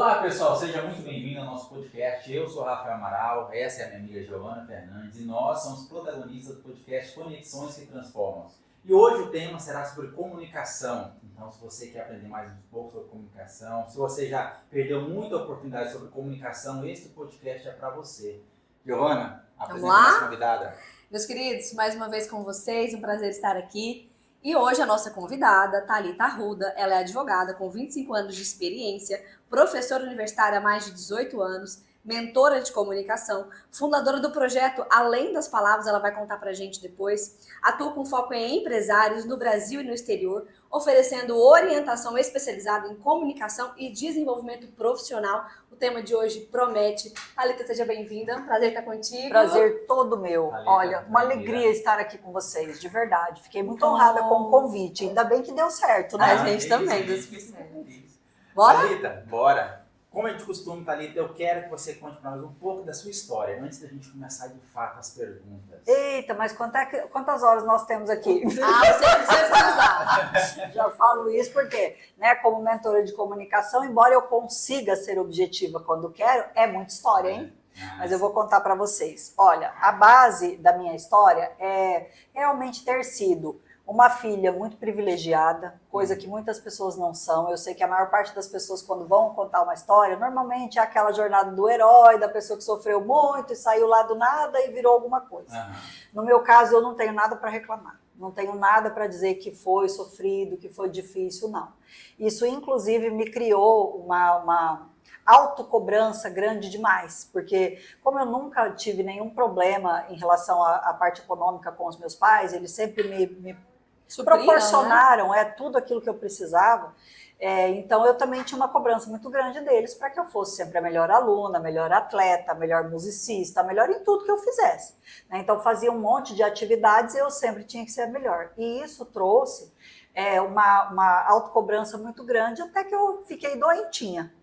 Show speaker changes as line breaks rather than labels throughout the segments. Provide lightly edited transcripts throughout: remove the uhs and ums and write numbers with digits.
Olá pessoal, seja muito bem-vindo ao nosso podcast. Eu sou Rafael Amaral, essa é a minha amiga Giovana Fernandes e nós somos protagonistas do podcast Conexões que Transformam. E hoje o tema será sobre comunicação. Então, se você quer aprender mais um pouco sobre comunicação, se você já perdeu muita oportunidade sobre comunicação, este podcast é para você. Giovana, apresenta a nossa convidada.
Meus queridos, mais uma vez com vocês, um prazer estar aqui. E hoje a nossa convidada, Thalita Arruda, ela é advogada com 25 anos de experiência, professora universitária há mais de 18 anos, mentora de comunicação, fundadora do projeto Além das Palavras, ela vai contar pra gente depois, atua com foco em empresários no Brasil e no exterior, oferecendo orientação especializada em comunicação e desenvolvimento profissional. O tema de hoje promete. Thalita, seja bem-vinda, prazer estar contigo.
Prazer todo meu.
Thalita,
olha, uma alegria estar aqui com vocês, de verdade. Fiquei muito honrada com o convite, ainda bem que deu certo, né?
A gente também, deu super certo. Bora?
Thalita, bora! Como é de costume, Thalita, eu quero que você conte para nós um pouco da sua história, antes da gente começar de fato as perguntas.
Eita, mas quantas horas nós temos aqui?
Ah, você precisa.
Já falo isso porque, né, como mentora de comunicação, embora eu consiga ser objetiva quando quero, é muita história, hein? Mas eu vou contar para vocês. Olha, a base da minha história é realmente ter sido uma filha muito privilegiada, coisa que muitas pessoas não são. Eu sei que a maior parte das pessoas, quando vão contar uma história, normalmente é aquela jornada do herói, da pessoa que sofreu muito e saiu lá do nada e virou alguma coisa. No meu caso, eu não tenho nada para reclamar. Não tenho nada para dizer que foi sofrido, que foi difícil, não. Isso, inclusive, me criou uma autocobrança grande demais, porque como eu nunca tive nenhum problema em relação à parte econômica com os meus pais, eles sempre me proporcionaram, né? Tudo aquilo que eu precisava. Então eu também tinha uma cobrança muito grande deles para que eu fosse sempre a melhor aluna, a melhor atleta, a melhor musicista, a melhor em tudo que eu fizesse. Então fazia um monte de atividades e eu sempre tinha que ser a melhor. E isso trouxe uma autocobrança muito grande até que eu fiquei doentinha.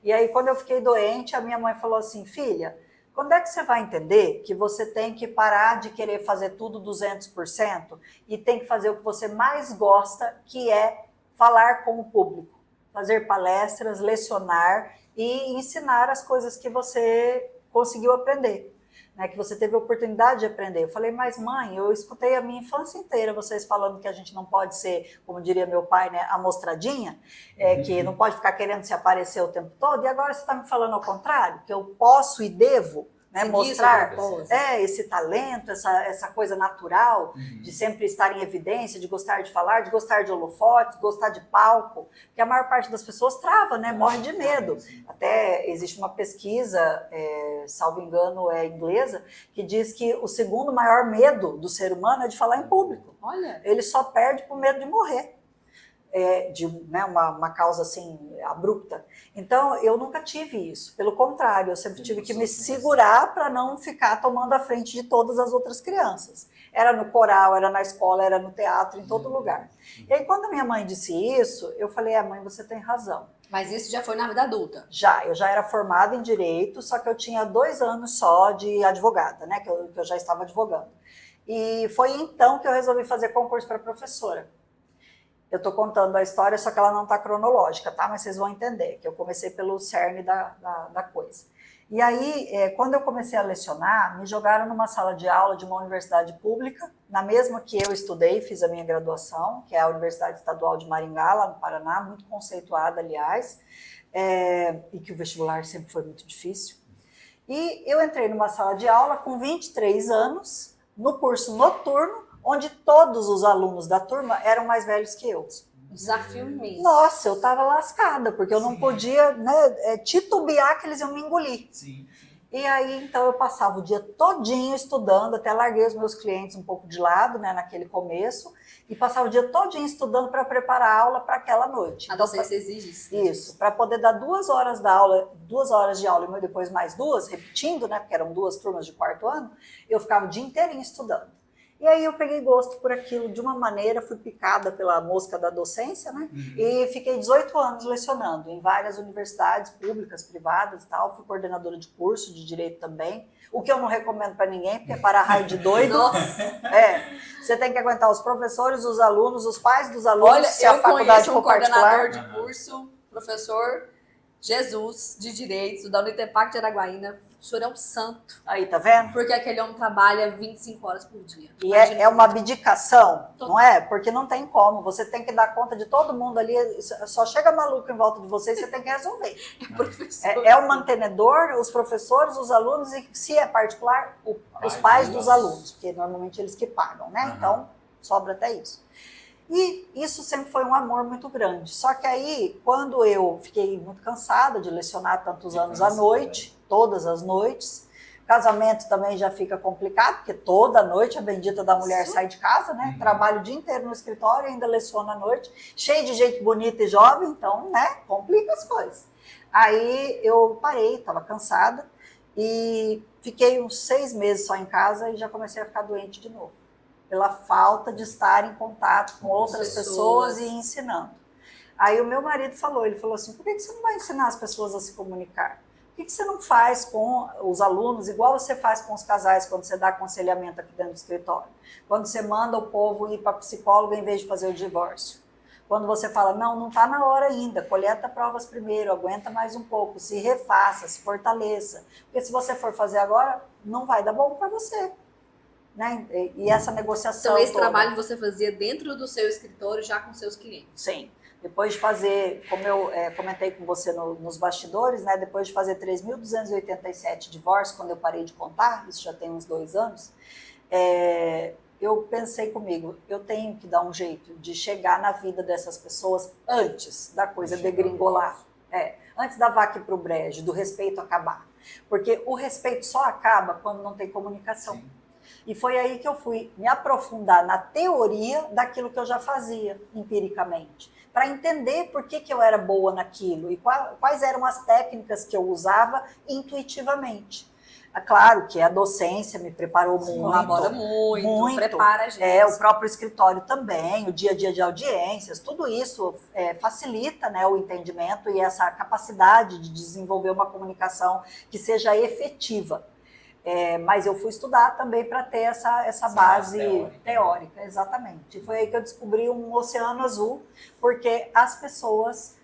E aí quando eu fiquei doente, a minha mãe falou assim: filha, quando é que você vai entender que você tem que parar de querer fazer tudo 200% e tem que fazer o que você mais gosta, que é falar com o público, fazer palestras, lecionar e ensinar as coisas que você conseguiu aprender, né, que você teve a oportunidade de aprender. Eu falei: mas mãe, eu escutei a minha infância inteira vocês falando que a gente não pode ser, como diria meu pai, né, amostradinha, que não pode ficar querendo se aparecer o tempo todo, e agora você está me falando ao contrário, que eu posso e devo, né, mostrar esse talento, essa coisa natural, de sempre estar em evidência, de gostar de falar, de gostar de holofotes, gostar de palco, porque a maior parte das pessoas trava, né, morre de medo. Até existe uma pesquisa, salvo engano inglesa, que diz que o segundo maior medo do ser humano é de falar em público.
Olha.
Ele só perde por medo de morrer. De uma causa assim abrupta. Então eu nunca tive isso, pelo contrário, eu sempre tive que me segurar para não ficar tomando a frente de todas as outras crianças. Era no coral, era na escola, era no teatro, em todo lugar. E aí quando a minha mãe disse isso, eu falei: mãe, você tem razão.
Mas isso já foi na vida adulta?
Eu já era formada em Direito, só que eu tinha 2 anos só de advogada, né, que eu já estava advogando. E foi então que eu resolvi fazer concurso para professora. Eu estou contando a história, só que ela não está cronológica, tá? Mas vocês vão entender, que eu comecei pelo cerne da coisa. E aí, quando eu comecei a lecionar, me jogaram numa sala de aula de uma universidade pública, na mesma que eu estudei, fiz a minha graduação, que é a Universidade Estadual de Maringá, lá no Paraná, muito conceituada, aliás, e que o vestibular sempre foi muito difícil. E eu entrei numa sala de aula com 23 anos, no curso noturno, onde todos os alunos da turma eram mais velhos que eu.
Desafio mesmo.
Nossa, eu estava lascada, porque eu não podia, né, titubear que eles iam me engolir. E aí, então, eu passava o dia todinho estudando, até larguei os meus clientes um pouco de lado, né, naquele começo, e passava o dia todinho estudando para preparar a aula para aquela noite.
A docência exige isso.
Isso, para poder dar 2 horas da aula, 2 horas de aula e depois mais 2, repetindo, né, porque eram 2 turmas de 4º ano, eu ficava o dia inteirinho estudando. E aí eu peguei gosto por aquilo de uma maneira, fui picada pela mosca da docência, né? E fiquei 18 anos lecionando em várias universidades públicas, privadas e tal. Fui coordenadora de curso de Direito também, o que eu não recomendo para ninguém, porque é para raio de doido.
Nossa.
Você tem que aguentar os professores, os alunos, os pais dos alunos,
olha,
se a faculdade for particular.
Coordenador de curso, professor, Jesus de Direitos, da Unitepac de Araguaína. O senhor é um santo.
Aí, tá vendo?
Porque aquele homem trabalha 25 horas por dia.
E é uma abdicação, não é? Porque não tem como. Você tem que dar conta de todo mundo ali. Só chega maluco em volta de você e você tem que resolver.
Professor.
É o mantenedor, os professores, os alunos e, se é particular, os pais dos alunos. Porque normalmente eles que pagam, né? Então, sobra até isso. E isso sempre foi um amor muito grande. Só que aí, quando eu fiquei muito cansada de lecionar tantos anos à noite, todas as noites, casamento também já fica complicado, porque toda noite a bendita da mulher sai de casa, né? Trabalha o dia inteiro no escritório, ainda leciona à noite, cheio de gente bonita e jovem, então, né? Complica as coisas. Aí eu parei, estava cansada, e fiquei uns 6 meses só em casa e já comecei a ficar doente de novo, pela falta de estar em contato com outras pessoas e ensinando. Aí o meu marido falou, ele falou assim, por que você não vai ensinar as pessoas a se comunicar? Por que você não faz com os alunos, igual você faz com os casais, quando você dá aconselhamento aqui dentro do escritório? Quando você manda o povo ir para psicólogo em vez de fazer o divórcio. Quando você fala, não está na hora ainda, coleta provas primeiro, aguenta mais um pouco, se refaça, se fortaleça. Porque se você for fazer agora, não vai dar bom para você. Né? E essa negociação
Então, esse
toda.
trabalho você fazia dentro do seu escritório, já com seus clientes?
Sim. Depois de fazer, como eu comentei com você nos bastidores, né? Depois de fazer 3.287 divórcios, quando eu parei de contar, isso já tem uns 2 anos, eu pensei comigo, eu tenho que dar um jeito de chegar na vida dessas pessoas antes da coisa degringolar. Antes da vaca ir para o brejo, do respeito acabar. Porque o respeito só acaba quando não tem comunicação. Sim. E foi aí que eu fui me aprofundar na teoria daquilo que eu já fazia empiricamente, para entender por que eu era boa naquilo e quais eram as técnicas que eu usava intuitivamente. É claro que a docência me preparou muito.
Colabora muito, prepara a gente.
O próprio escritório também, o dia a dia de audiências, tudo isso facilita, né, o entendimento e essa capacidade de desenvolver uma comunicação que seja efetiva. Mas eu fui estudar também para ter essa base teórica, exatamente. E foi aí que eu descobri um oceano azul, porque as pessoas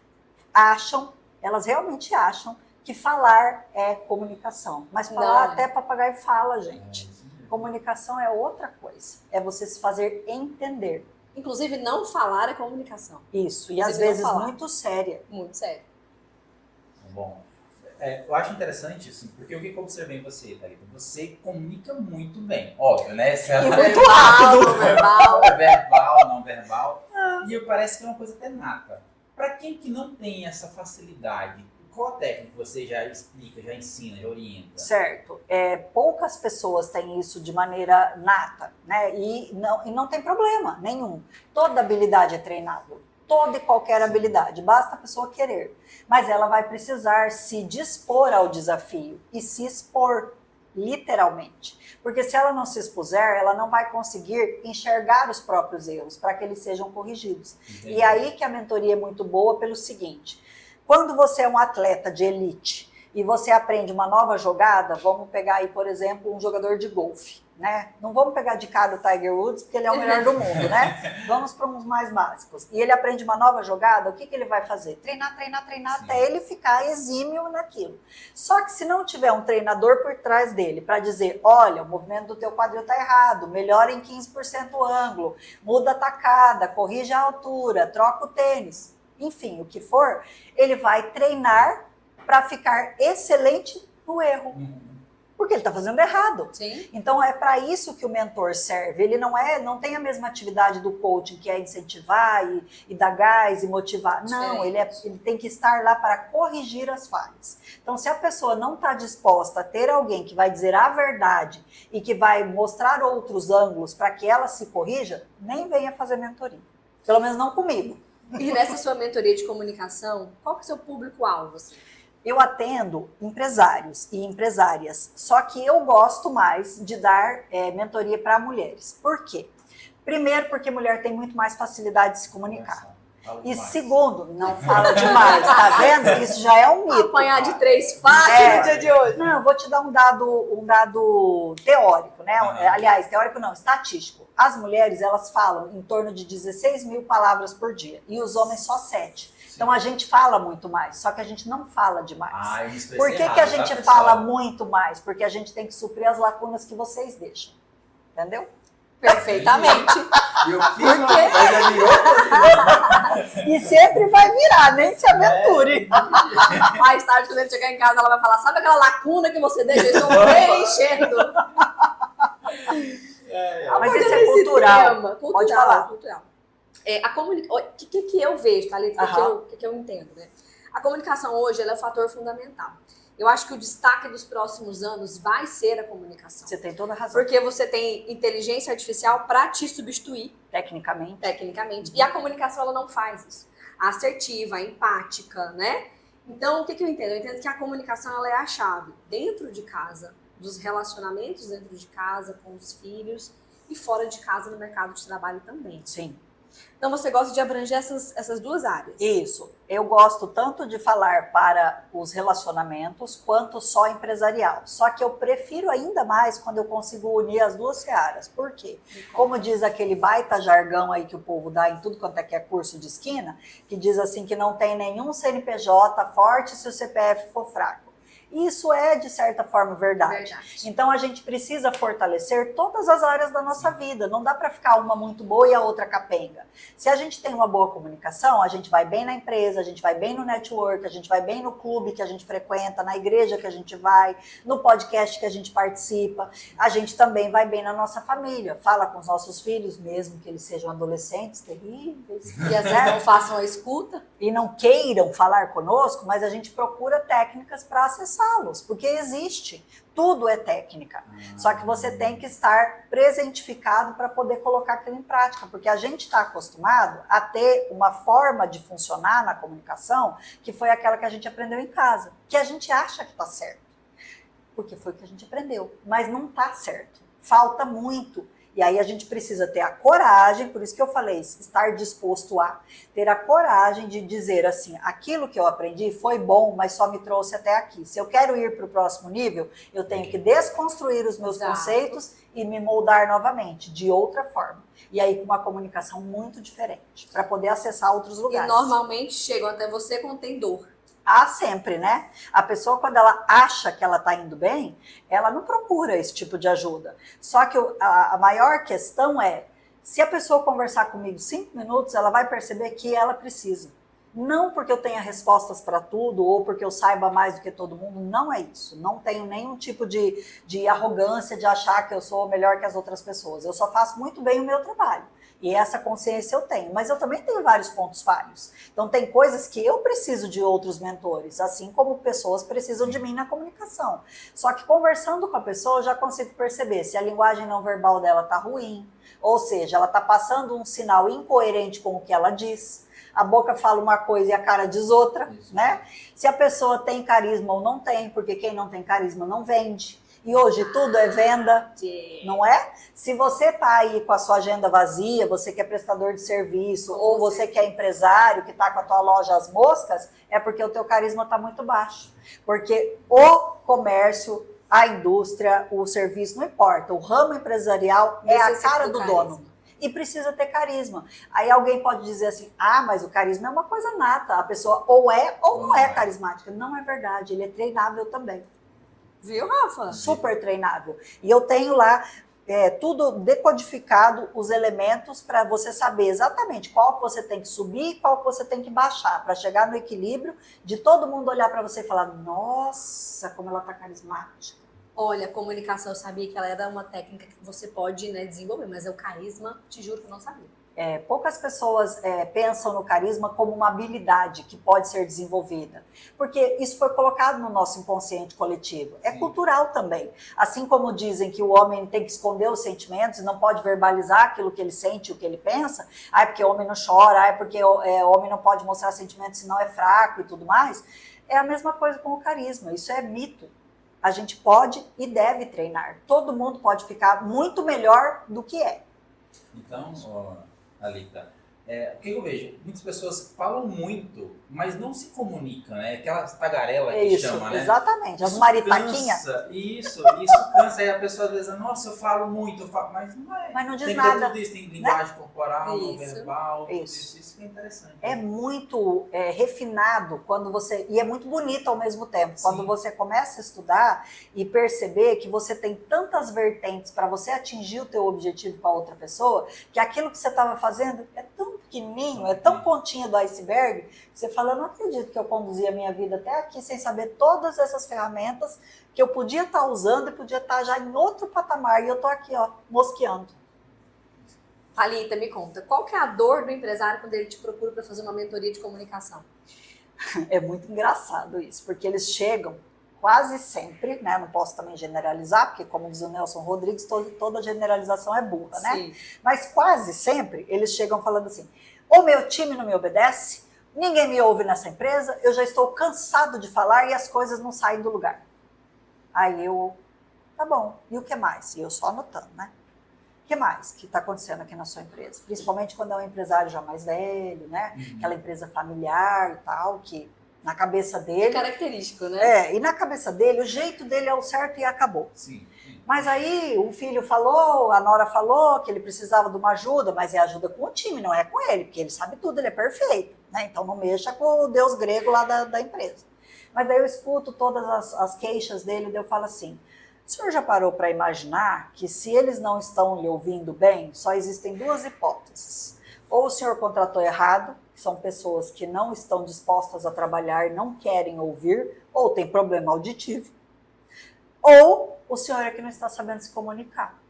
elas realmente acham que falar é comunicação. Mas falar até papagaio fala, gente. Comunicação é outra coisa, é você se fazer entender.
Inclusive, não falar é comunicação.
Isso, e às vezes muito séria.
Muito séria.
Bom. Eu acho interessante isso, porque o que eu observei em você, Thalita? Você comunica muito bem, óbvio, né?
E muito rápido.
Verbal, não verbal. E parece que é uma coisa até nata. Para quem que não tem essa facilidade, qual a técnica que você já explica, já ensina, já orienta?
Certo. Poucas pessoas têm isso de maneira nata, né? E não tem problema nenhum. Toda habilidade é treinável. Toda e qualquer habilidade, basta a pessoa querer. Mas ela vai precisar se dispor ao desafio e se expor, literalmente. Porque se ela não se expuser, ela não vai conseguir enxergar os próprios erros para que eles sejam corrigidos. Entendi. E aí que a mentoria é muito boa pelo seguinte, quando você é um atleta de elite e você aprende uma nova jogada, vamos pegar aí, por exemplo, um jogador de golfe. Né? Não vamos pegar de cara o Tiger Woods, porque ele é o melhor do mundo, né? Vamos para uns mais básicos. E ele aprende uma nova jogada, o que ele vai fazer? Treinar, Sim. Até ele ficar exímio naquilo. Só que se não tiver um treinador por trás dele para dizer, olha, o movimento do teu quadril está errado, melhora em 15% o ângulo, muda a tacada, corrige a altura, troca o tênis, enfim, o que for, ele vai treinar para ficar excelente no erro. Porque ele está fazendo errado.
Sim.
Então, é para isso que o mentor serve. Ele não tem a mesma atividade do coaching, que é incentivar e dar gás e motivar. Não, ele tem que estar lá para corrigir as falhas. Então, se a pessoa não está disposta a ter alguém que vai dizer a verdade e que vai mostrar outros ângulos para que ela se corrija, nem venha fazer mentoria. Pelo menos não comigo.
E nessa sua mentoria de comunicação, qual que é o seu público-alvo? Assim?
Eu atendo empresários e empresárias, só que eu gosto mais de dar mentoria para mulheres. Por quê? Primeiro, porque mulher tem muito mais facilidade de se comunicar. E segundo, não fala demais, tá vendo? Isso já é um mito.
Apanhar de 3 fácil no dia de hoje.
Não, eu vou te dar um dado teórico, né? Aliás, teórico não, estatístico. As mulheres, elas falam em torno de 16 mil palavras por dia e os homens só 7. Então a gente fala muito mais, só que a gente não fala demais.
Eu me expressei
Por que
errado,
a
tá,
gente
pessoal?
fala muito mais? Porque a gente tem que suprir as lacunas que vocês deixam. Entendeu?
Perfeitamente.
Eu fiz uma mas já virou.
E sempre vai virar, nem se aventure.
Mais tarde, quando ele chegar em casa, ela vai falar, sabe aquela lacuna que você deixa? Eu estou preenchendo.
Mas isso é cultural.
Tema,
Pode falar.
cultural. O que eu vejo, Thalita? O que eu entendo, né? A comunicação hoje ela é um fator fundamental. Eu acho que o destaque dos próximos anos vai ser a comunicação.
Você tem toda a razão.
Porque você tem inteligência artificial para te substituir.
Tecnicamente.
E a comunicação ela não faz isso. A assertiva, a empática, né? Então, o que eu entendo? Eu entendo que a comunicação ela é a chave dentro de casa, dos relacionamentos dentro de casa, com os filhos e fora de casa no mercado de trabalho também.
Sim.
Então você gosta de abranger essas duas áreas.
Isso. Eu gosto tanto de falar para os relacionamentos quanto só empresarial. Só que eu prefiro ainda mais quando eu consigo unir as duas searas. Por quê? Como diz aquele baita jargão aí que o povo dá em tudo quanto é que é curso de esquina, que diz assim que não tem nenhum CNPJ forte se o CPF for fraco. Isso é, de certa forma, verdade. Então, a gente precisa fortalecer todas as áreas da nossa vida. Não dá para ficar uma muito boa e a outra capenga. Se a gente tem uma boa comunicação, a gente vai bem na empresa, a gente vai bem no network, a gente vai bem no clube que a gente frequenta, na igreja que a gente vai, no podcast que a gente participa. A gente também vai bem na nossa família. Fala com os nossos filhos, mesmo que eles sejam adolescentes terríveis.
E às vezes não façam a escuta.
E não queiram falar conosco, mas a gente procura técnicas para acessá-los, porque existe. Tudo é técnica. Só que você tem que estar presentificado para poder colocar aquilo em prática, porque a gente está acostumado a ter uma forma de funcionar na comunicação que foi aquela que a gente aprendeu em casa, que a gente acha que está certo, porque foi o que a gente aprendeu, mas não está certo. Falta muito. E aí a gente precisa ter a coragem, por isso que eu falei, estar disposto a ter a coragem de dizer assim, aquilo que eu aprendi foi bom, mas só me trouxe até aqui. Se eu quero ir para o próximo nível, eu tenho que desconstruir os meus conceitos e me moldar novamente, de outra forma. E aí com uma comunicação muito diferente, para poder acessar outros lugares.
E normalmente chegam até você quando tem dor.
Há sempre, né? A pessoa, quando ela acha que ela está indo bem, ela não procura esse tipo de ajuda. Só que a maior questão é, se a pessoa conversar comigo 5 minutos, ela vai perceber que ela precisa. Não porque eu tenha respostas para tudo ou porque eu saiba mais do que todo mundo, não é isso. Não tenho nenhum tipo de arrogância de achar que eu sou melhor que as outras pessoas. Eu só faço muito bem o meu trabalho. E essa consciência eu tenho, mas eu também tenho vários pontos falhos. Então tem coisas que eu preciso de outros mentores, assim como pessoas precisam de mim na comunicação. Só que conversando com a pessoa eu já consigo perceber se a linguagem não verbal dela está ruim, ou seja, ela está passando um sinal incoerente com o que ela diz. A boca fala uma coisa e a cara diz outra, né? Se a pessoa tem carisma ou não tem, porque quem não tem carisma não vende. E hoje tudo é venda, não é? Se você está aí com a sua agenda vazia, você que é prestador de serviço, ou você que é empresário, que está com a tua loja às moscas, é porque o teu carisma está muito baixo. Porque o comércio, a indústria, o serviço, não importa, o ramo empresarial é a cara do dono. E precisa ter carisma. Aí alguém pode dizer assim, mas o carisma é uma coisa nata, a pessoa ou é ou não é carismática. Não é verdade, ele é treinável também.
Viu, Rafa?
Super treinável. E eu tenho lá tudo decodificado, os elementos para você saber exatamente qual que você tem que subir e qual que você tem que baixar, para chegar no equilíbrio de todo mundo olhar para você e falar, nossa, como ela tá carismática.
Olha, comunicação, eu sabia que ela era uma técnica que você pode, né, desenvolver, mas o carisma, te juro que eu não sabia.
Poucas pessoas pensam no carisma como uma habilidade que pode ser desenvolvida, porque isso foi colocado no nosso inconsciente coletivo. É cultural também. Assim como dizem que o homem tem que esconder os sentimentos e não pode verbalizar aquilo que ele sente, o que ele pensa, porque o homem não chora, porque o homem não pode mostrar sentimentos senão é fraco e tudo mais, é a mesma coisa com o carisma, isso é mito. A gente pode e deve treinar. Todo mundo pode ficar muito melhor do que é.
Então, Thalita, o que eu vejo? Muitas pessoas falam muito, mas não se comunicam, né? Aquela tagarela que chama, né?
Exatamente, as
Isso
maritaquinhas.
cansa, isso cansa. Aí a pessoa às vezes, nossa, eu falo muito, mas não é.
Mas não diz
tem
nada.
Tudo isso, tem linguagem corporal, não
Isso.
verbal,
Isso.
Isso que é interessante.
É muito refinado quando você. E é muito bonito ao mesmo tempo. Quando
Sim.
você começa a estudar e perceber que você tem tantas vertentes para você atingir o teu objetivo com a outra pessoa, que aquilo que você estava fazendo é tão pequenininho, é tão pontinha do iceberg, que você fala, eu não acredito que eu conduzi a minha vida até aqui sem saber todas essas ferramentas que eu podia estar usando e podia estar já em outro patamar. E eu estou aqui, ó, mosqueando.
Thalita, me conta, qual que é a dor do empresário quando ele te procura para fazer uma mentoria de comunicação?
É muito engraçado isso, porque eles chegam quase sempre, né? Não posso também generalizar, porque como diz o Nelson Rodrigues, toda generalização é burra, né?
Sim.
Mas quase sempre eles chegam falando assim, o meu time não me obedece, ninguém me ouve nessa empresa, eu já estou cansado de falar e as coisas não saem do lugar. Aí eu, tá bom, e o que mais? E eu só anotando, né? O que mais que está acontecendo aqui na sua empresa? Principalmente quando é um empresário já mais velho, né? Aquela empresa familiar e tal, que na cabeça dele...
Característico, né?
E na cabeça dele, o jeito dele é o certo e acabou.
Sim.
Mas aí o filho falou, a nora falou que ele precisava de uma ajuda, mas é ajuda com o time, não é com ele, porque ele sabe tudo, ele é perfeito, né? Então não mexa com o deus grego lá da empresa. Mas daí eu escuto todas as queixas dele e eu falo assim, o senhor já parou para imaginar que se eles não estão lhe ouvindo bem, só existem duas hipóteses. Ou o senhor contratou errado, que são pessoas que não estão dispostas a trabalhar, não querem ouvir, ou tem problema auditivo. Ou o senhor é que não está sabendo se comunicar.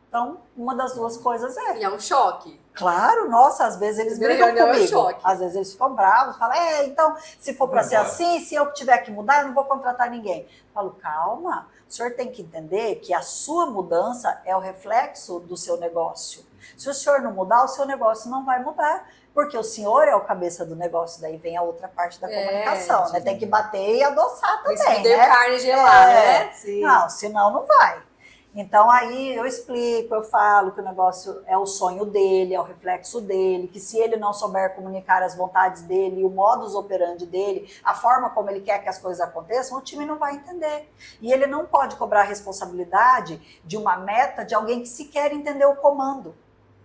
Então, uma das duas coisas é.
E é um choque.
Claro, nossa, às vezes eles brigam
É um
comigo.
choque.
Às vezes eles ficam bravos, falam, então, se for para ser assim, se eu tiver que mudar, eu não vou contratar ninguém. Eu falo, calma, o senhor tem que entender que a sua mudança é o reflexo do seu negócio. Se o senhor não mudar, o seu negócio não vai mudar, porque o senhor é o cabeça do negócio, daí vem a outra parte da comunicação, né? Tem que bater e adoçar também,
né? Carne gelar, né?
Sim. Não, senão não vai. Então aí eu explico, eu falo que o negócio é o sonho dele, é o reflexo dele, que se ele não souber comunicar as vontades dele, o modus operandi dele, a forma como ele quer que as coisas aconteçam, o time não vai entender. E ele não pode cobrar a responsabilidade de uma meta de alguém que sequer entendeu o comando.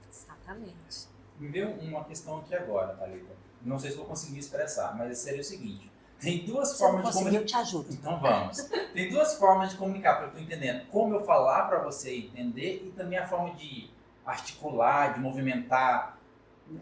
Exatamente.
Me veio uma questão aqui agora, Thalita. Não sei se vou conseguir expressar, mas seria o seguinte. Tem duas formas de comunicar.
Eu te ajudo.
Então vamos. Tem duas formas de comunicar, porque eu estou entendendo como eu falar para você entender e também a forma de articular, de movimentar.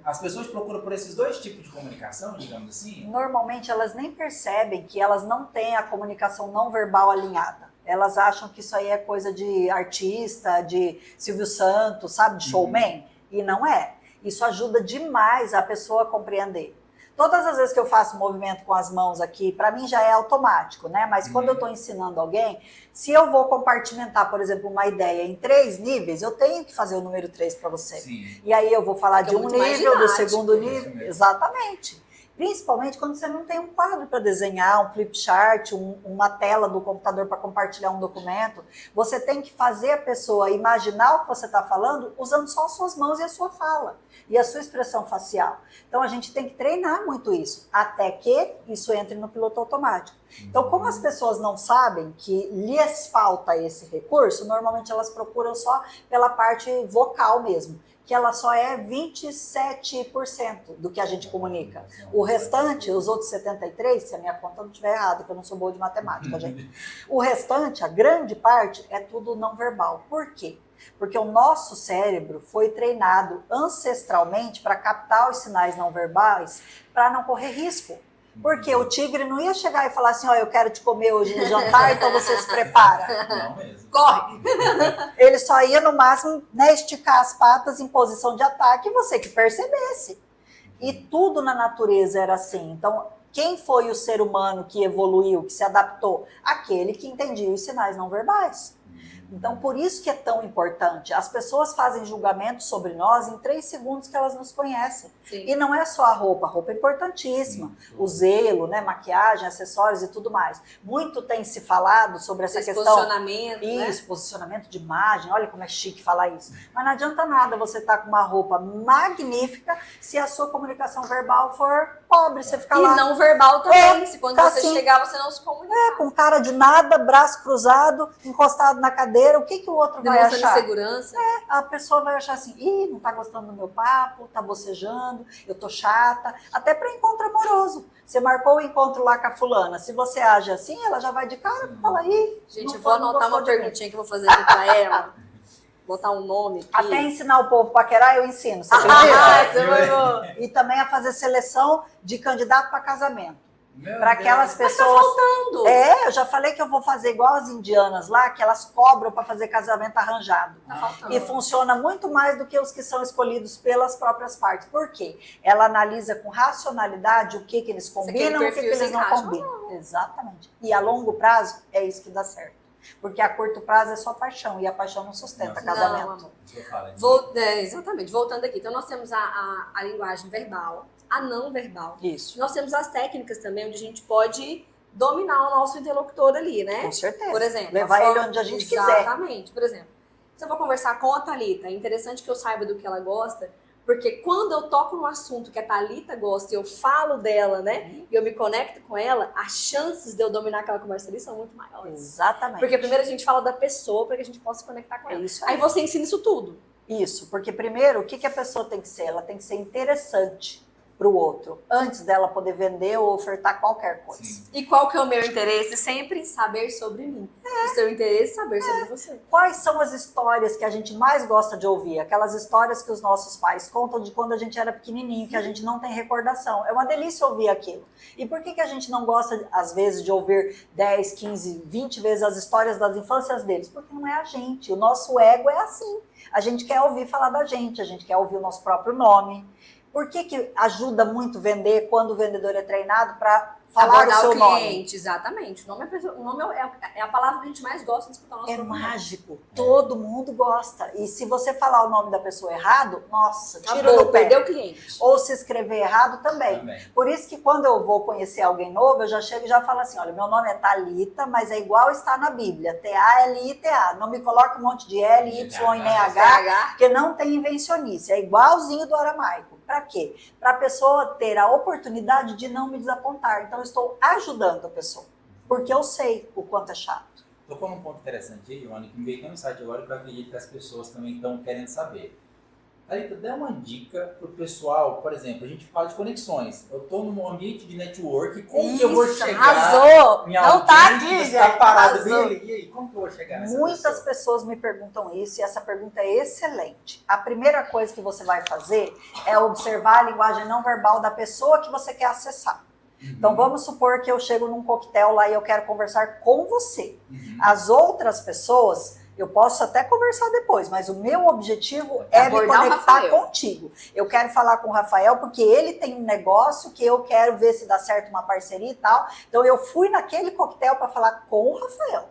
As pessoas procuram por esses dois tipos de comunicação, digamos assim?
Normalmente elas nem percebem que elas não têm a comunicação não verbal alinhada. Elas acham que isso aí é coisa de artista, de Silvio Santos, sabe, de showman. E não é. Isso ajuda demais a pessoa a compreender. Todas as vezes que eu faço movimento com as mãos aqui, para mim já é automático, né? Mas quando eu estou ensinando alguém, se eu vou compartimentar, por exemplo, uma ideia em 3 níveis, eu tenho que fazer o número 3 para você.
Sim.
E aí eu vou falar de um nível, do segundo nível. Exatamente. Principalmente quando você não tem um quadro para desenhar, um flip chart, uma tela do computador para compartilhar um documento. Você tem que fazer a pessoa imaginar o que você está falando usando só as suas mãos e a sua fala. E a sua expressão facial. Então a gente tem que treinar muito isso, até que isso entre no piloto automático. Então, como as pessoas não sabem que lhes falta esse recurso, normalmente elas procuram só pela parte vocal mesmo, que ela só é 27% do que a gente comunica. O restante, os outros 73%, se a minha conta não estiver errada, que eu não sou boa de matemática, gente. O restante, a grande parte, é tudo não verbal. Por quê? Porque o nosso cérebro foi treinado ancestralmente para captar os sinais não verbais para não correr risco. Porque o tigre não ia chegar e falar assim, eu quero te comer hoje no jantar, então você se prepara.
Não mesmo.
Corre!
Ele só ia, no máximo, esticar as patas em posição de ataque e você que percebesse. E tudo na natureza era assim. Então, quem foi o ser humano que evoluiu, que se adaptou? Aquele que entendia os sinais não verbais. Então, por isso que é tão importante. As pessoas fazem julgamento sobre nós em 3 segundos que elas nos conhecem.
Sim.
E não é só a roupa é importantíssima.
Sim.
O zelo, né, maquiagem, acessórios e tudo mais. Muito tem se falado sobre essa questão.
Posicionamento,
Isso,
né?
Posicionamento de imagem. Olha como é chique falar isso. Mas não adianta nada você estar com uma roupa magnífica se a sua comunicação verbal for pobre. Você fica
E
lá
não verbal também. Se quando
tá
você
assim.
chegar, você não se comunica.
com cara de nada, braço cruzado, encostado na cadeira. O que o outro vai
Demonstrando
achar?
insegurança.
A pessoa vai achar assim, ih, não tá gostando do meu papo, tá bocejando, eu tô chata. Até para encontro amoroso. Você marcou o encontro lá com a fulana. Se você age assim, ela já vai de cara e fala, ih,
Gente,
não
eu vou
foi, não
anotar
gostou
uma
de mim.
perguntinha que eu vou fazer aqui pra ela. Botar um nome aqui.
Até ensinar o povo a paquerar, eu ensino. Você
Ah,
acredita?
você vai ver.
E também a fazer seleção de candidato para casamento.
Meu
Para aquelas
Deus.
pessoas.
Faltando.
Eu já falei que eu vou fazer igual as indianas lá, que elas cobram para fazer casamento arranjado.
Tá faltando.
E funciona muito mais do que os que são escolhidos pelas próprias partes. Por quê? Ela analisa com racionalidade o que eles combinam e o que
perfil
eles
se
não
encaixa.
combinam. Exatamente. E a longo prazo é isso que dá certo. Porque a curto prazo é só paixão, e a paixão não sustenta
Não,
casamento.
Não, amor.
Isso eu falo,
Exatamente. Voltando aqui. Então, nós temos a linguagem verbal, a não verbal.
Isso,
Nós temos as técnicas também, onde a gente pode dominar o nosso interlocutor ali, né?
com certeza.
Por exemplo,
levar
a
ele
forma-
onde a gente quiser.
Exatamente. Por exemplo, se eu vou conversar com a Thalita, é interessante que eu saiba do que ela gosta, porque quando eu toco no assunto que a Thalita gosta e eu falo dela, né? E eu me conecto com ela, as chances de eu dominar aquela conversa ali são muito maiores.
Exatamente.
Porque primeiro a gente fala da pessoa para que a gente possa se conectar com
É
ela.
isso
Aí
aí.
você ensina isso tudo.
Isso, porque primeiro, o que a pessoa tem que ser? Ela tem que ser interessante para o outro, antes dela poder vender ou ofertar qualquer coisa.
Sim.
E qual que é o meu interesse? Sempre saber sobre mim. O seu interesse, saber sobre você.
Quais são as histórias que a gente mais gosta de ouvir? Aquelas histórias que os nossos pais contam de quando a gente era pequenininho, que a gente não tem recordação. É uma delícia ouvir aquilo. E por que a gente não gosta, às vezes, de ouvir 10, 15, 20 vezes as histórias das infâncias deles? Porque não é a gente. O nosso ego é assim. A gente quer ouvir falar da gente, a gente quer ouvir o nosso próprio nome. Por que ajuda muito vender quando o vendedor é treinado para falar
Abordar
o seu nome?
cliente, exatamente. O nome é a palavra que a gente mais gosta de escutar o nosso
É
próprio nome.
mágico. Todo mundo gosta. E se você falar o nome da pessoa errado, nossa, tira
Acabou,
do pé.
perdeu o cliente.
Ou se escrever errado também.
Também.
Por isso que quando eu vou conhecer alguém novo, eu já chego e já falo assim, olha, meu nome é Thalita, mas é igual está na Bíblia, T-A-L-I-T-A. Não me coloque um monte de L, Y e nem H, porque não tem invencionice. É igualzinho do aramaico. Para quê? Para a pessoa ter a oportunidade de não me desapontar. Então, eu estou ajudando a pessoa. Porque eu sei o quanto é chato.
Tocou num ponto interessante aí, Joana, que me veio tão insight agora que eu acredito que as pessoas também estão querendo saber. Thalita, dá uma dica pro pessoal, por exemplo, a gente fala de conexões. Eu estou num ambiente de network, como que eu vou chegar?
Arrasou!
Em
Não tá
alguém
aqui,
que
gente.
está parado
Arrasou.
dele? E aí, como que eu vou chegar nessa
Muitas
pessoa?
pessoas me perguntam isso e essa pergunta é excelente. A primeira coisa que você vai fazer é observar a linguagem não verbal da pessoa que você quer acessar. Então, vamos supor que eu chego num coquetel lá e eu quero conversar com você. As outras pessoas, eu posso até conversar depois, mas o meu objetivo é me
Abordar o
conectar
Rafael.
contigo. Eu quero falar com o Rafael porque ele tem um negócio que eu quero ver se dá certo uma parceria e tal. Então, eu fui naquele coquetel para falar com o Rafael.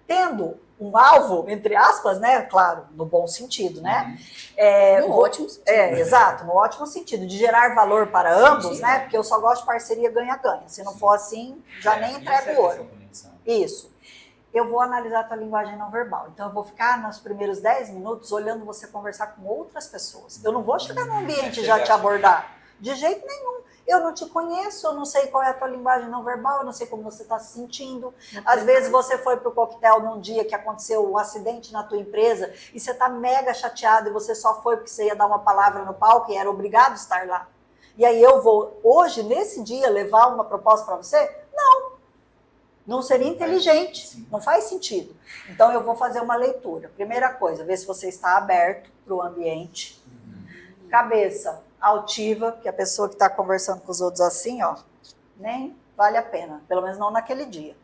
Tendo um alvo, entre aspas, né? Claro, no bom sentido, né?
No ótimo sentido.
Exato, no ótimo sentido, de gerar valor para ambos, né? Porque eu só gosto de parceria ganha-ganha. Se não for assim, já nem entrego o ouro. Isso. Eu vou analisar a tua linguagem não verbal. Então, eu vou ficar nos primeiros 10 minutos olhando você conversar com outras pessoas. Eu não vou chegar no ambiente e já te abordar. De jeito nenhum. Eu não te conheço, eu não sei qual é a tua linguagem não verbal, eu não sei como você está se sentindo. Às vezes você foi para o coquetel num dia que aconteceu um acidente na tua empresa e você está mega chateado e você só foi porque você ia dar uma palavra no palco e era obrigado a estar lá. E aí eu vou, hoje, nesse dia, levar uma proposta para você? Não. Não seria inteligente, não faz sentido. Então eu vou fazer uma leitura. Primeira coisa, ver se você está aberto para o ambiente. Cabeça altiva, que a pessoa que está conversando com os outros assim, ó, nem vale a pena, pelo menos não naquele dia.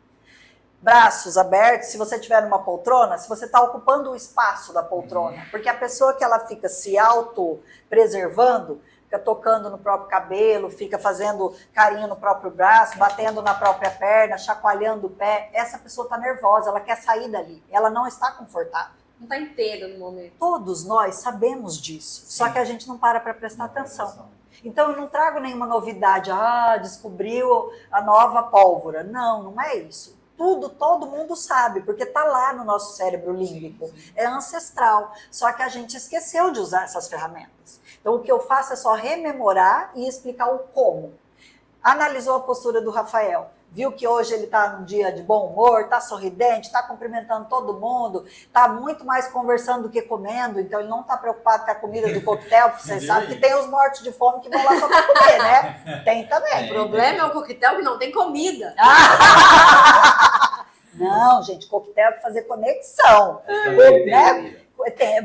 Braços abertos, se você estiver numa poltrona, se você está ocupando o espaço da poltrona, porque a pessoa que ela fica se auto-preservando, fica tocando no próprio cabelo, fica fazendo carinho no próprio braço, batendo na própria perna, chacoalhando o pé. Essa pessoa está nervosa, ela quer sair dali, ela não está confortável.
Não está inteira no momento.
Todos nós sabemos disso, só que a gente não para prestar atenção. Então, eu não trago nenhuma novidade, descobriu a nova pólvora. Não, não é isso. Todo mundo sabe, porque está lá no nosso cérebro límbico. É ancestral, só que a gente esqueceu de usar essas ferramentas. Então, o que eu faço é só rememorar e explicar o como. Analisou a postura do Rafael, viu que hoje ele está num dia de bom humor, está sorridente, está cumprimentando todo mundo, está muito mais conversando do que comendo, então ele não está preocupado com a comida do coquetel, porque vocês sabem que tem os mortos de fome que vão lá só para comer, né? Tem também.
O problema é o coquetel que não tem comida.
Não, gente, coquetel é para fazer conexão, né?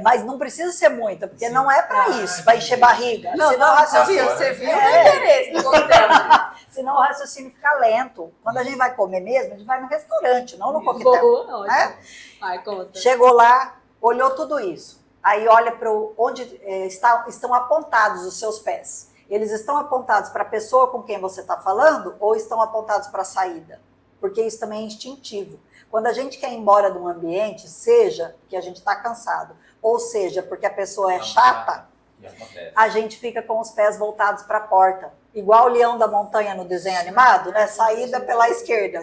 Mas não precisa ser muita, porque não é para isso, para encher barriga.
Não, você viu o interesse no coquetel.
Senão o raciocínio fica lento. Quando a gente vai comer mesmo, a gente vai no restaurante, não no coquetel.
Boa,
né?
Vai, conta.
Chegou lá, olhou tudo isso. Aí olha para onde estão apontados os seus pés. Eles estão apontados para a pessoa com quem você está falando ou estão apontados para a saída? Porque isso também é instintivo. Quando a gente quer ir embora de um ambiente, seja que a gente está cansado, ou seja porque a pessoa é chata, a gente fica com os pés voltados para a porta. Igual o leão da montanha no desenho animado, né? Saída pela esquerda.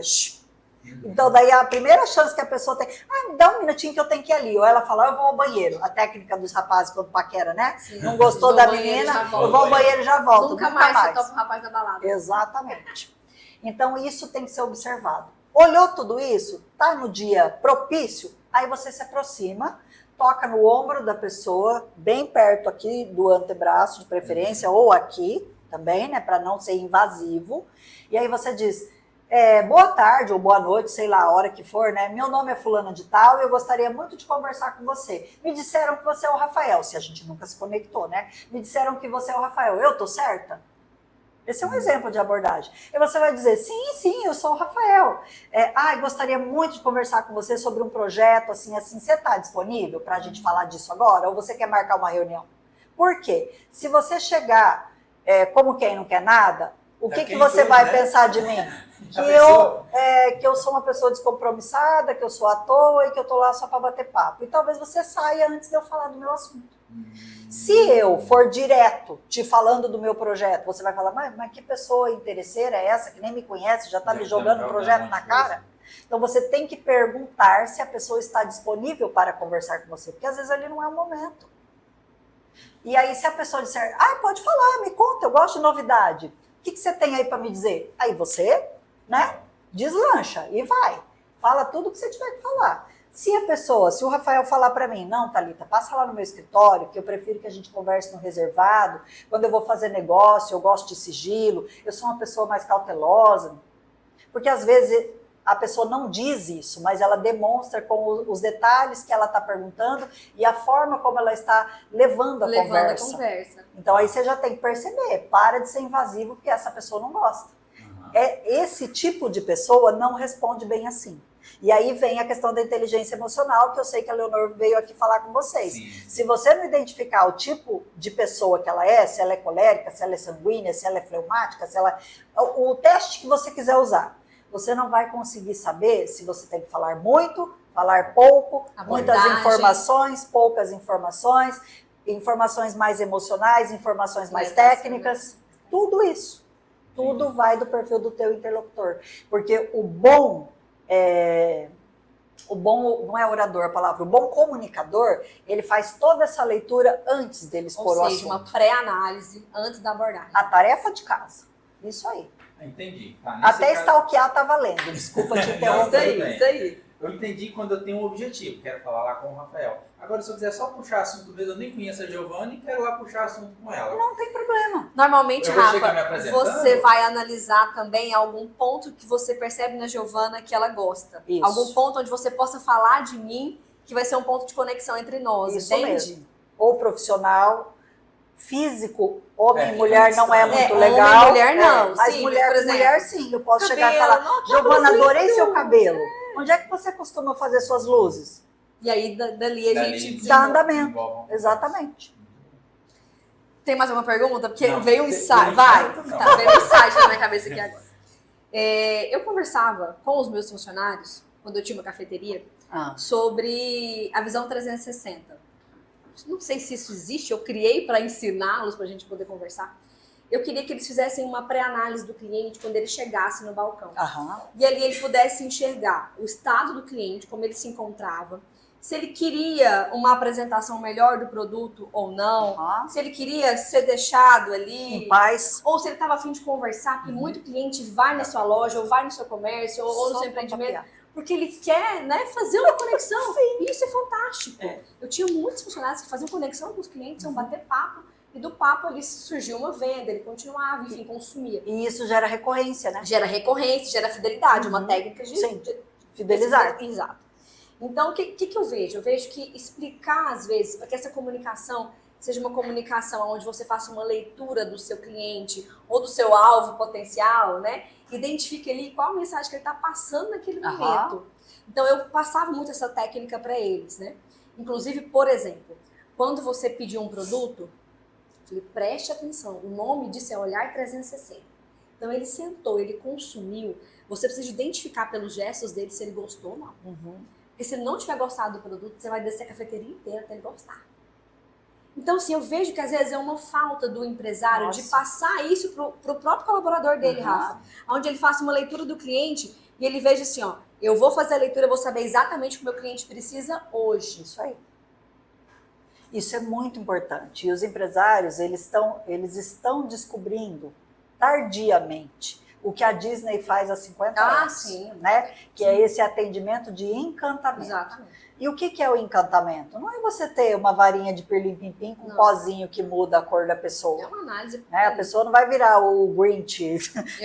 Então, daí a primeira chance que a pessoa tem, me dá um minutinho que eu tenho que ir ali. Ou ela fala, eu vou ao banheiro. A técnica dos rapazes quando paquera, né?
Sim.
Não gostou da menina, eu vou ao banheiro e já volto.
Nunca mais você topa o rapaz da balada.
Exatamente. Então, isso tem que ser observado. Olhou tudo isso? Tá no dia propício? Aí você se aproxima, toca no ombro da pessoa, bem perto aqui do antebraço, de preferência, ou aqui também, né? Para não ser invasivo. E aí você diz, boa tarde ou boa noite, sei lá, a hora que for, né? Meu nome é fulana de tal e eu gostaria muito de conversar com você. Me disseram que você é o Rafael, se a gente nunca se conectou, né? Me disseram que você é o Rafael. Eu tô certa? Esse é um exemplo de abordagem. E você vai dizer, sim, eu sou o Rafael. Gostaria muito de conversar com você sobre um projeto, assim. Você está disponível para a gente falar disso agora? Ou você quer marcar uma reunião? Por quê? Se você chegar como quem não quer nada, o que você vai pensar de mim? Que eu sou uma pessoa descompromissada, que eu sou à toa e que eu estou lá só para bater papo. E talvez você saia antes de eu falar do meu assunto. Se eu for direto te falando do meu projeto, você vai falar, mas que pessoa interesseira é essa, que nem me conhece, já está me jogando o projeto na cara? Então você tem que perguntar se a pessoa está disponível para conversar com você, porque às vezes ali não é o momento. E aí se a pessoa disser, pode falar, me conta, eu gosto de novidade. O que você tem aí para me dizer? Aí você, né, deslancha e vai. Fala tudo o que você tiver que falar. Se o Rafael falar para mim, não, Thalita, passa lá no meu escritório, que eu prefiro que a gente converse no reservado, quando eu vou fazer negócio, eu gosto de sigilo, eu sou uma pessoa mais cautelosa, porque às vezes a pessoa não diz isso, mas ela demonstra com os detalhes que ela está perguntando e a forma como ela está levando a conversa. Então aí você já tem que perceber, para de ser invasivo, porque essa pessoa não gosta. Esse tipo de pessoa não responde bem assim. E aí vem a questão da inteligência emocional, que eu sei que a Leonor veio aqui falar com vocês.
Sim.
Se você não identificar o tipo de pessoa que ela é, se ela é colérica, se ela é sanguínea, se ela é fleumática, o teste que você quiser usar, você não vai conseguir saber se você tem que falar muito, falar pouco, muitas informações, poucas informações, informações mais emocionais, informações mais técnicas, tudo isso. Tudo vai do perfil do teu interlocutor. Porque o bom não é orador a palavra, o bom comunicador, ele faz toda essa leitura antes dele expor o assunto.
Uma pré-análise antes da abordagem.
A tarefa de casa. Isso aí.
Entendi.
Até stalkear tá valendo. Desculpa te interromper.
Isso aí.
Eu entendi quando eu tenho um objetivo, quero falar lá com o Rafael. Agora, se eu quiser só puxar assunto mesmo, eu nem conheço a Giovana e quero lá puxar assunto com ela.
Não tem problema.
Normalmente,
Eu vou chegar me
Rafa,
apresentando?
você vai analisar também algum ponto que você percebe na Giovana que ela gosta.
Isso.
Algum ponto onde você possa falar de mim, que vai ser um ponto de conexão entre nós,
Isso
entende?
mesmo. Ou profissional, físico, homem e mulher não é muito
homem e
legal.
mulher não,
mas
sim,
mulher
por
com
exemplo,
mulher sim. Eu posso chegar e
cabelo,
falar,
não,
Giovana, adorei
lindo.
seu cabelo. Onde é que você costuma fazer suas luzes?
E aí, dali a gente
Dá
desenvolve.
andamento. Exatamente.
Tem mais alguma pergunta? Porque
Não,
veio um insight.
não,
Vai!
não.
Tá, veio um insight na minha cabeça aqui agora. Eu conversava com os meus funcionários, quando eu tinha uma cafeteria, sobre a visão 360. Não sei se isso existe, eu criei para ensiná-los, para a gente poder conversar. Eu queria que eles fizessem uma pré-análise do cliente quando ele chegasse no balcão. E ali ele pudesse enxergar o estado do cliente, como ele se encontrava, se ele queria uma apresentação melhor do produto ou não, se ele queria ser deixado ali
em paz,
ou se ele estava a fim de conversar, porque muito cliente vai na sua loja, ou vai no seu comércio, ou no seu empreendimento, porque ele quer, né, fazer uma conexão.
Sim.
E isso é fantástico. Eu tinha muitos funcionários que faziam conexão com os clientes, iam bater papo, e do papo ali surgiu uma venda, ele continuava, enfim, consumia.
E isso gera recorrência, né?
Gera recorrência, gera fidelidade, uma técnica de
fidelizar.
Exato. Então, o que eu vejo? Eu vejo que explicar, às vezes, para que essa comunicação seja uma comunicação onde você faça uma leitura do seu cliente ou do seu alvo potencial, né? Identifique ali qual a mensagem que ele está passando naquele momento. Então, eu passava muito essa técnica para eles, né? Inclusive, por exemplo, quando você pediu um produto, eu falei, preste atenção, o nome disso é Olhar 360. Então, ele sentou, ele consumiu. Você precisa identificar pelos gestos dele se ele gostou ou não. Porque se ele não tiver gostado do produto, você vai descer a cafeteria inteira até ele gostar. Então, assim, eu vejo que às vezes é uma falta do empresário de passar isso pro próprio colaborador dele, Rafa. Onde ele faça uma leitura do cliente e ele veja assim, ó, eu vou fazer a leitura, eu vou saber exatamente o que o meu cliente precisa hoje.
Isso aí. Isso é muito importante. E os empresários, eles estão descobrindo tardiamente o que a Disney faz há 50 anos,
sim,
né? Que é esse atendimento de encantamento.
Exatamente.
E o que é o encantamento? Não é você ter uma varinha de pirlim-pim-pim com um pozinho que muda a cor da pessoa.
É uma análise.
Né? A pessoa não vai virar o Grinch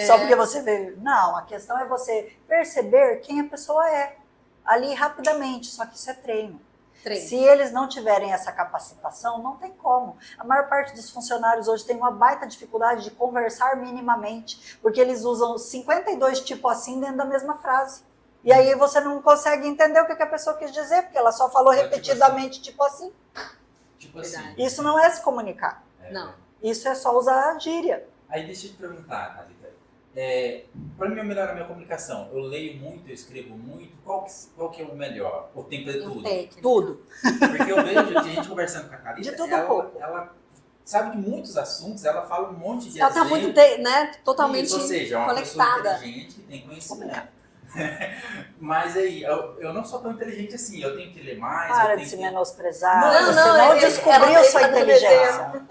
só porque você vê. Não, a questão é você perceber quem a pessoa é ali rapidamente, só que isso é treino. Se eles não tiverem essa capacitação, não tem como. A maior parte dos funcionários hoje tem uma baita dificuldade de conversar minimamente, porque eles usam 52 tipos assim dentro da mesma frase. E aí você não consegue entender o que a pessoa quis dizer, porque ela só falou repetidamente tipo assim.
Tipo assim.
Isso não é se comunicar.
Não.
Isso é só usar a gíria.
Aí deixa eu te perguntar, Thalita. Para mim melhorar a minha comunicação, eu leio muito, eu escrevo muito, qual que é o melhor? Ou tem que fazer tudo?
Tudo.
Porque eu vejo a gente conversando com a Thalita,
de tudo um pouco.
Ela sabe de muitos assuntos, ela fala um monte de
ela está muito, né, totalmente
isso, ou seja, uma
conectada.
pessoa inteligente que tem conhecimento. Mas aí, eu não sou tão inteligente assim, eu tenho que ler mais.
Para de se menosprezar,
Não,
você não descobriu sua inteligência.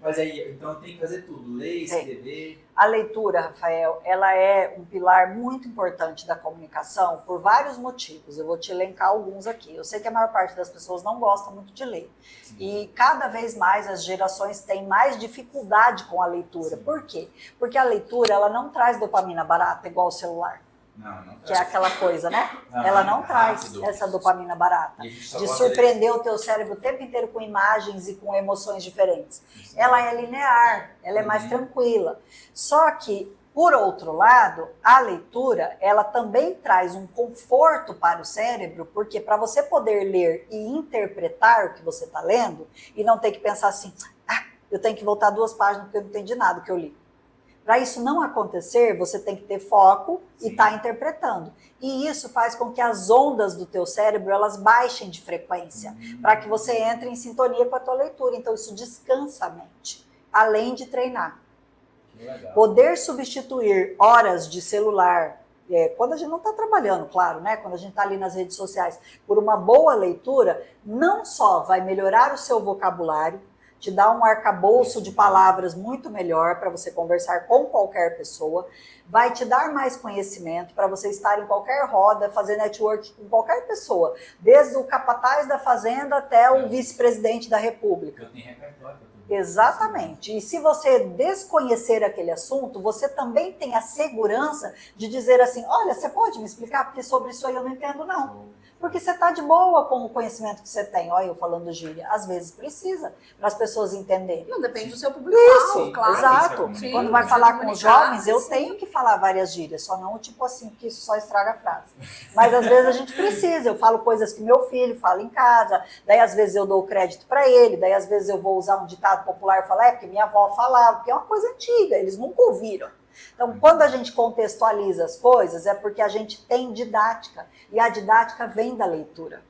Mas aí, então eu tenho que fazer tudo, ler, escrever.
A leitura, Rafael, ela é um pilar muito importante da comunicação por vários motivos. Eu vou te elencar alguns aqui. Eu sei que a maior parte das pessoas não gosta muito de ler. Sim. E cada vez mais as gerações têm mais dificuldade com a leitura. Sim. Por quê? Porque a leitura, ela não traz dopamina barata igual o celular.
Não
que é aquela coisa, né? Ela não traz essa dopamina barata de surpreender o teu cérebro o tempo inteiro com imagens e com emoções diferentes. Ela é linear, ela é mais tranquila. Só que, por outro lado, a leitura, ela também traz um conforto para o cérebro, porque para você poder ler e interpretar o que você está lendo, e não ter que pensar assim, eu tenho que voltar 2 páginas porque eu não entendi nada que eu li. Para isso não acontecer, você tem que ter foco e estar interpretando. E isso faz com que as ondas do teu cérebro, elas baixem de frequência, para que você entre em sintonia com a tua leitura. Então isso descansa a mente, além de treinar.
Legal.
Poder substituir horas de celular, quando a gente não está trabalhando, claro, né? Quando a gente está ali nas redes sociais, por uma boa leitura, não só vai melhorar o seu vocabulário, te dá um arcabouço de palavras muito melhor para você conversar com qualquer pessoa, vai te dar mais conhecimento para você estar em qualquer roda, fazer network com qualquer pessoa, desde o capataz da fazenda até o vice-presidente da república.
Eu tenho repertório.
Exatamente. E se você desconhecer aquele assunto, você também tem a segurança de dizer assim, olha, você pode me explicar? Porque sobre isso aí eu não entendo, não. Porque você está de boa com o conhecimento que você tem. Olha, eu falando gíria. Às vezes precisa, para as pessoas entenderem.
Não, depende do seu público-alvo, claro.
Exato.
Sim,
quando vai falar com os jovens, eu
sim.
tenho que falar várias gírias, só não tipo assim, porque isso só estraga a frase. Mas às vezes a gente precisa. Eu falo coisas que meu filho fala em casa, daí às vezes eu dou crédito para ele, daí às vezes eu vou usar um ditado ditado popular fala, porque minha avó falava, porque é uma coisa antiga, eles nunca ouviram. Então, quando a gente contextualiza as coisas, é porque a gente tem didática, e a didática vem da leitura.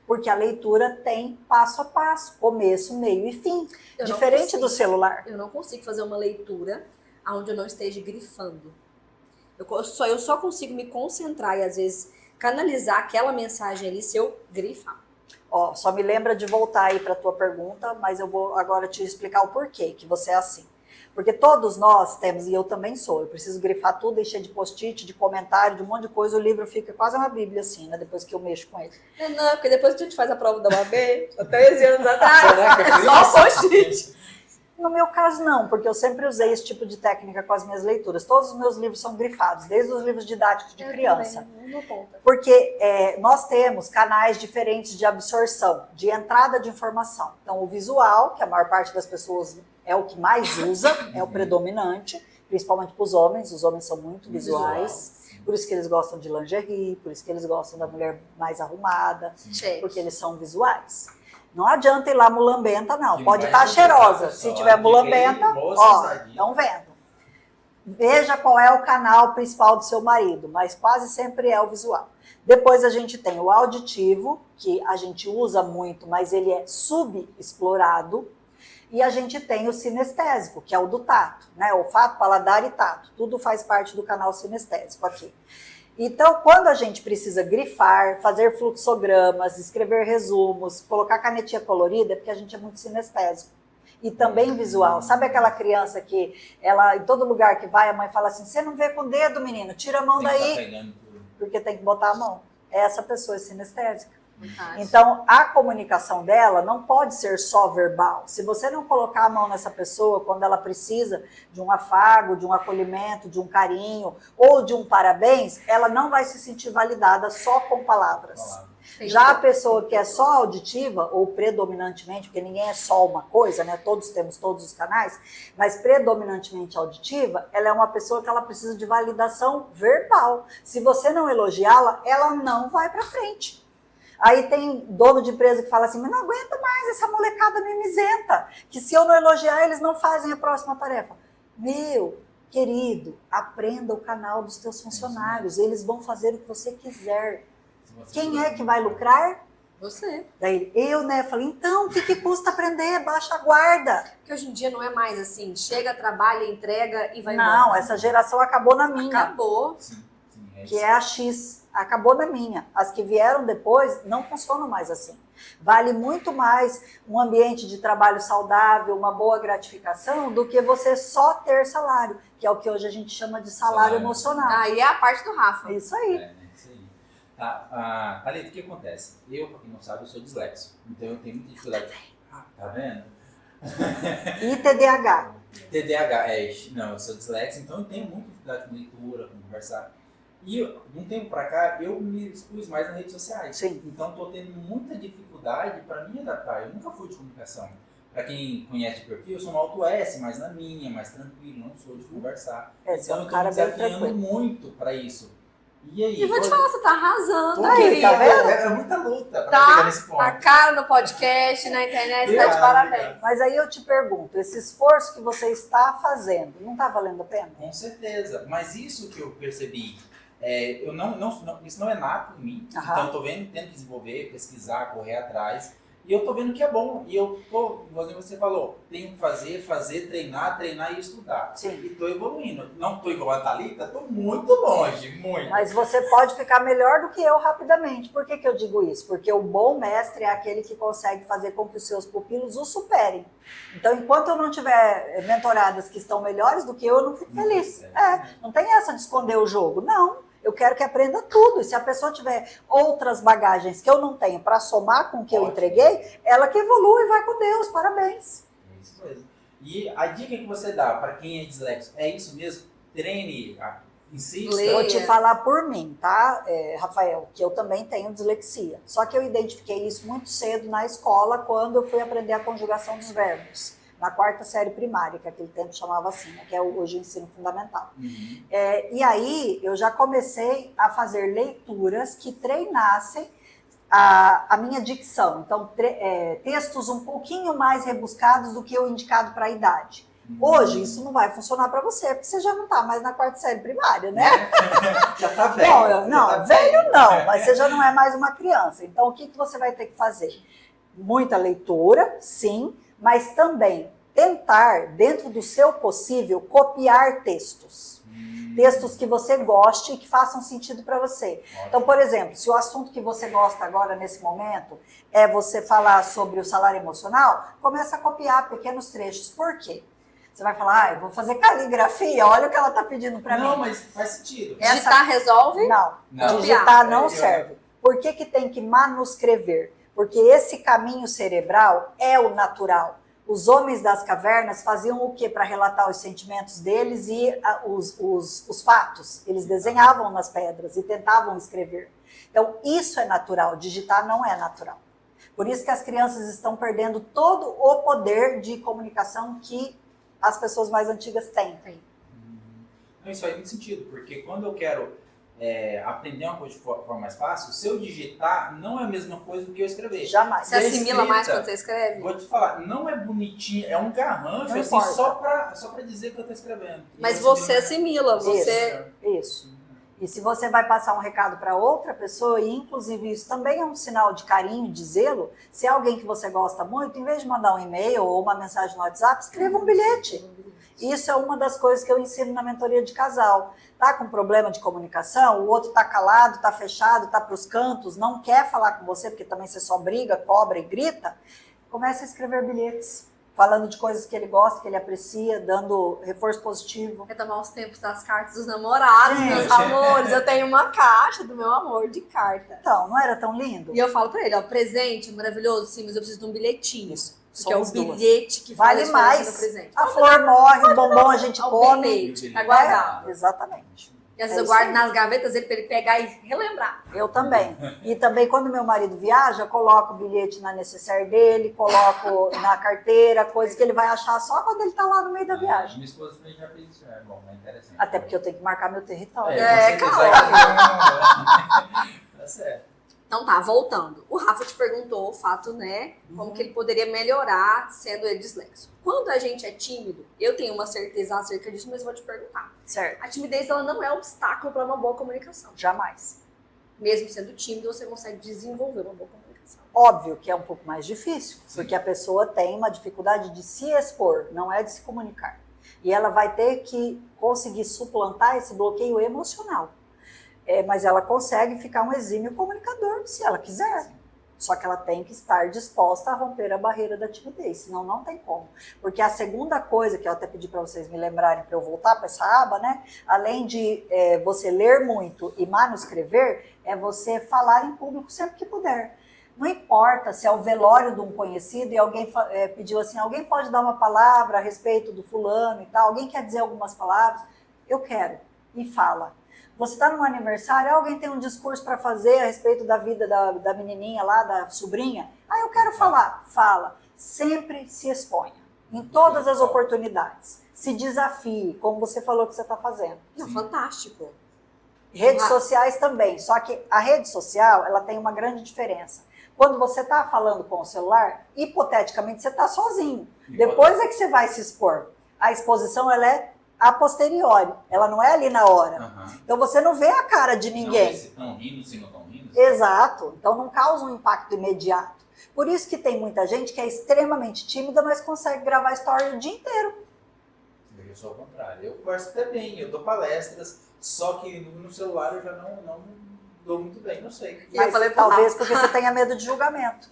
Porque a leitura tem passo a passo, começo, meio e fim, diferente do celular.
Eu não consigo fazer uma leitura onde eu não esteja grifando. Eu só consigo me concentrar e, às vezes, canalizar aquela mensagem ali se eu grifar.
Ó, só me lembra de voltar aí para a tua pergunta, mas eu vou agora te explicar o porquê que você é assim. Porque todos nós temos, e eu também sou, eu preciso grifar tudo, encher de post-it, de comentário, de um monte de coisa, o livro fica quase uma bíblia assim, né, depois que eu mexo com ele.
Não, porque depois que a gente faz a prova da UAB, há 13 anos atrás,
Será que é por
só
isso?
post-it.
No meu caso, não, porque eu sempre usei esse tipo de técnica com as minhas leituras. Todos os meus livros são grifados, desde os livros didáticos de criança. Porque nós temos canais diferentes de absorção, de entrada de informação. Então, o visual, que a maior parte das pessoas é o que mais usa, é o predominante, principalmente para os homens são muito visuais. Por isso que eles gostam de lingerie, por isso que eles gostam da mulher mais arrumada, porque eles são visuais. Não adianta ir lá mulambenta, não.
Que
pode
não
estar
vai
cheirosa.
pessoal,
Se tiver mulambenta, ó, estão vendo. Veja qual é o canal principal do seu marido, mas quase sempre é o visual. Depois a gente tem o auditivo, que a gente usa muito, mas ele é subexplorado. E a gente tem o sinestésico, que é o do tato, né? Olfato, paladar e tato. Tudo faz parte do canal sinestésico aqui. Então, quando a gente precisa grifar, fazer fluxogramas, escrever resumos, colocar canetinha colorida, é porque a gente é muito sinestésico. E também visual. Sabe aquela criança que ela, em todo lugar que vai, a mãe fala assim, você não vê com o dedo, menino? Tira a mão daí. Porque tem que botar a mão. Essa pessoa é sinestésica. Então, a comunicação dela não pode ser só verbal. Se você não colocar a mão nessa pessoa quando ela precisa de um afago, de um acolhimento, de um carinho ou de um parabéns, ela não vai se sentir validada só com palavras. Já a pessoa que é só auditiva, ou predominantemente, porque ninguém é só uma coisa, né? Todos temos todos os canais, mas predominantemente auditiva, ela é uma pessoa que ela precisa de validação verbal. Se você não elogiá-la, ela não vai para frente. Aí tem dono de empresa que fala assim, mas não aguento mais essa molecada mimizenta, que se eu não elogiar, eles não fazem a próxima tarefa. Meu querido, aprenda o canal dos teus funcionários, eles vão fazer o que você quiser. Quem é que vai lucrar?
Você.
Daí eu, né, falei, então, o que custa aprender? Baixa a guarda.
Porque hoje em dia não é mais assim, chega, trabalha, entrega e vai embora.
Não, essa geração acabou na minha.
Acabou.
Sim,
que é a X. Acabou na minha. As que vieram depois não funcionam mais assim. Vale muito mais um ambiente de trabalho saudável, uma boa gratificação, do que você só ter salário, que é o que hoje a gente chama de salário emocional.
Aí é a parte do Rafa.
Isso aí.
Isso aí. Tá, Thalita, o que acontece? Eu, pra quem não sabe, eu sou disléxico. Então eu tenho muita dificuldade. Tá vendo?
E TDAH.
TDAH, não, eu sou disléxico, então eu tenho muita dificuldade com leitura, com conversar. E de um tempo pra cá, eu me expus mais nas redes sociais.
Sim.
Então estou tendo muita dificuldade para me adaptar. Eu nunca fui de comunicação. Para quem conhece o perfil, eu sou um alto S, mas na minha, mais tranquilo, não sou de conversar. Então eu estou me desafiando muito para isso. E aí?
E vou te falar, você tá arrasando,
aí,
querida.
tá vendo?
É muita luta para chegar nesse ponto.
Tá cara no podcast, na internet, tá de parabéns.
Mas aí eu te pergunto, esse esforço que você está fazendo, não tá valendo a pena?
Com certeza. Mas isso que eu percebi, isso não é nato em mim.
Aham.
Então eu tô vendo, tento desenvolver, pesquisar, correr atrás. E eu tô vendo que é bom. E eu tô, como você falou, tenho que fazer, treinar e estudar.
Sim.
E tô evoluindo. Não tô igual a Thalita, tô muito longe, muito.
Mas você pode ficar melhor do que eu rapidamente. Por que eu digo isso? Porque o bom mestre é aquele que consegue fazer com que os seus pupilos o superem. Então, enquanto eu não tiver mentoradas que estão melhores do que eu não fico feliz. Não tem essa de esconder o jogo. Não. Eu quero que aprenda tudo. E se a pessoa tiver outras bagagens que eu não tenho para somar com o que eu entreguei, ela que evolui, vai com Deus. Parabéns.
É isso mesmo. E a dica que você dá para quem é disléxico é isso mesmo? Treine, insista.
Vou te falar por mim, tá, Rafael? Que eu também tenho dislexia. Só que eu identifiquei isso muito cedo na escola, quando eu fui aprender a conjugação dos verbos. Na 4ª série primária, que aquele tempo chamava assim, né, que é hoje o ensino fundamental.
Uhum.
E aí eu já comecei a fazer leituras que treinassem a minha dicção. Então, textos um pouquinho mais rebuscados do que o indicado para a idade. Hoje, isso não vai funcionar para você, porque você já não está mais na quarta série primária, né?
Já está velho.
Bom, não, velho não, mas você já não é mais uma criança. Então, o que você vai ter que fazer? Muita leitura, sim, mas também tentar, dentro do seu possível, copiar textos. Textos que você goste e que façam sentido para você. Então, por exemplo, se o assunto que você gosta agora, nesse momento, é você falar sobre o salário emocional, começa a copiar pequenos trechos. Por quê? Você vai falar, eu vou fazer caligrafia, olha o que ela está pedindo para mim.
Não, mas faz sentido.
Digitar resolve?
Não,
Não.
digitar não serve. Por que tem que manuscrever? Porque esse caminho cerebral é o natural. Os homens das cavernas faziam o que para relatar os sentimentos deles e os fatos? Eles desenhavam nas pedras e tentavam escrever. Então, isso é natural, digitar não é natural. Por isso que as crianças estão perdendo todo o poder de comunicação que as pessoas mais antigas têm.
Isso faz muito sentido, porque quando eu quero aprender uma coisa de forma mais fácil, se eu digitar, não é a mesma coisa do que eu escrever.
Jamais.
Você assimila mais quando você escreve?
Vou te falar, não é bonitinho, é um garrancho, assim, só pra dizer que eu tô escrevendo.
Mas você assimila, você...
Isso. E se você vai passar um recado para outra pessoa, e inclusive isso também é um sinal de carinho, de zelo, se é alguém que você gosta muito, em vez de mandar um e-mail ou uma mensagem no WhatsApp, escreva um bilhete. Isso é uma das coisas que eu ensino na mentoria de casal. Tá com problema de comunicação, o outro tá calado, tá fechado, tá para os cantos, não quer falar com você, porque também você só briga, cobra e grita, comece a escrever bilhetes, falando de coisas que ele gosta, que ele aprecia, dando reforço positivo.
Retomar os tempos das cartas dos namorados, meus amores. Eu tenho uma caixa do meu amor de carta.
Então, não era tão lindo?
E eu falo pra ele, ó, presente, maravilhoso, sim, mas eu preciso de um bilhetinho.
Isso.
Que é o bilhete que
vale mais no presente. A flor morre, o bombom a gente come.
Bilhete, tá guardado.
Exatamente.
E às vezes eu guardo nas gavetas dele pra ele pegar e relembrar.
Eu também. E também quando meu marido viaja, coloco o bilhete na necessaire dele, coloco na carteira, coisa que ele vai achar só quando ele tá lá no meio da viagem.
Minha esposa também já fez isso, é bom, é interessante.
Até porque eu tenho que marcar meu território.
Claro.
Tá certo.
Então tá, voltando. O Rafa te perguntou o fato, né, como que ele poderia melhorar sendo ele disléxico. Quando a gente é tímido, eu tenho uma certeza acerca disso, mas vou te perguntar.
Certo.
A timidez, ela não é obstáculo para uma boa comunicação.
Jamais.
Mesmo sendo tímido, você consegue desenvolver uma boa comunicação.
Óbvio que é um pouco mais difícil, porque a pessoa tem uma dificuldade de se expor, não é de se comunicar. E ela vai ter que conseguir suplantar esse bloqueio emocional. Mas ela consegue ficar um exímio comunicador, se ela quiser. Só que ela tem que estar disposta a romper a barreira da timidez, senão não tem como. Porque a segunda coisa, que eu até pedi para vocês me lembrarem para eu voltar para essa aba, né? Além de você ler muito e manuscrever, é você falar em público sempre que puder. Não importa se é o velório de um conhecido e alguém pediu assim, alguém pode dar uma palavra a respeito do fulano e tal, alguém quer dizer algumas palavras? Eu quero. E fala. Você está num aniversário, alguém tem um discurso para fazer a respeito da vida da menininha lá, da sobrinha. Eu quero falar. Fala. Sempre se exponha. Em todas as oportunidades. Se desafie, como você falou que você está fazendo.
Não, fantástico.
Redes sociais também. Só que a rede social, ela tem uma grande diferença. Quando você está falando com o celular, hipoteticamente você está sozinho. Depois é que você vai se expor. A exposição, ela é a posteriori, ela não é ali na hora. Então você não vê a cara de ninguém.
Não, se estão rindo, se não estão rindo.
Exato, então não causa um impacto imediato. Por isso que tem muita gente que é extremamente tímida, mas consegue gravar story o dia inteiro.
Eu sou ao contrário, eu converso até bem, eu dou palestras, só que no celular eu já não dou muito bem, não sei.
Mas talvez porque você tenha medo de julgamento.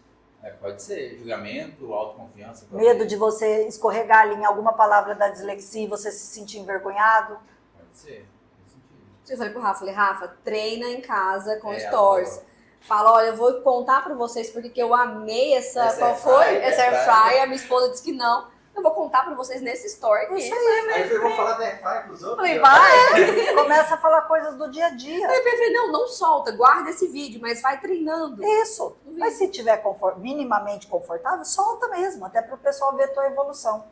Pode ser, julgamento, autoconfiança.
Medo de você escorregar ali em alguma palavra da dislexia e você se sentir envergonhado.
Pode ser, faz sentido.
Eu falei pro Rafa, Rafa, treina em casa com stories. Fala, olha, eu vou contar pra vocês porque eu amei essa qual foi? Essa air fryer, a minha esposa disse que não. Eu vou contar pra vocês nesse story aqui.
Isso aí,
Aí eu vou falar da air fryer pros outros.
Falei, vai!
Começa a falar coisas do dia a dia.
Aí eu falei, não solta, guarda esse vídeo, mas vai treinando.
Isso. Mas se tiver minimamente confortável, solta mesmo, até para o pessoal ver a tua evolução.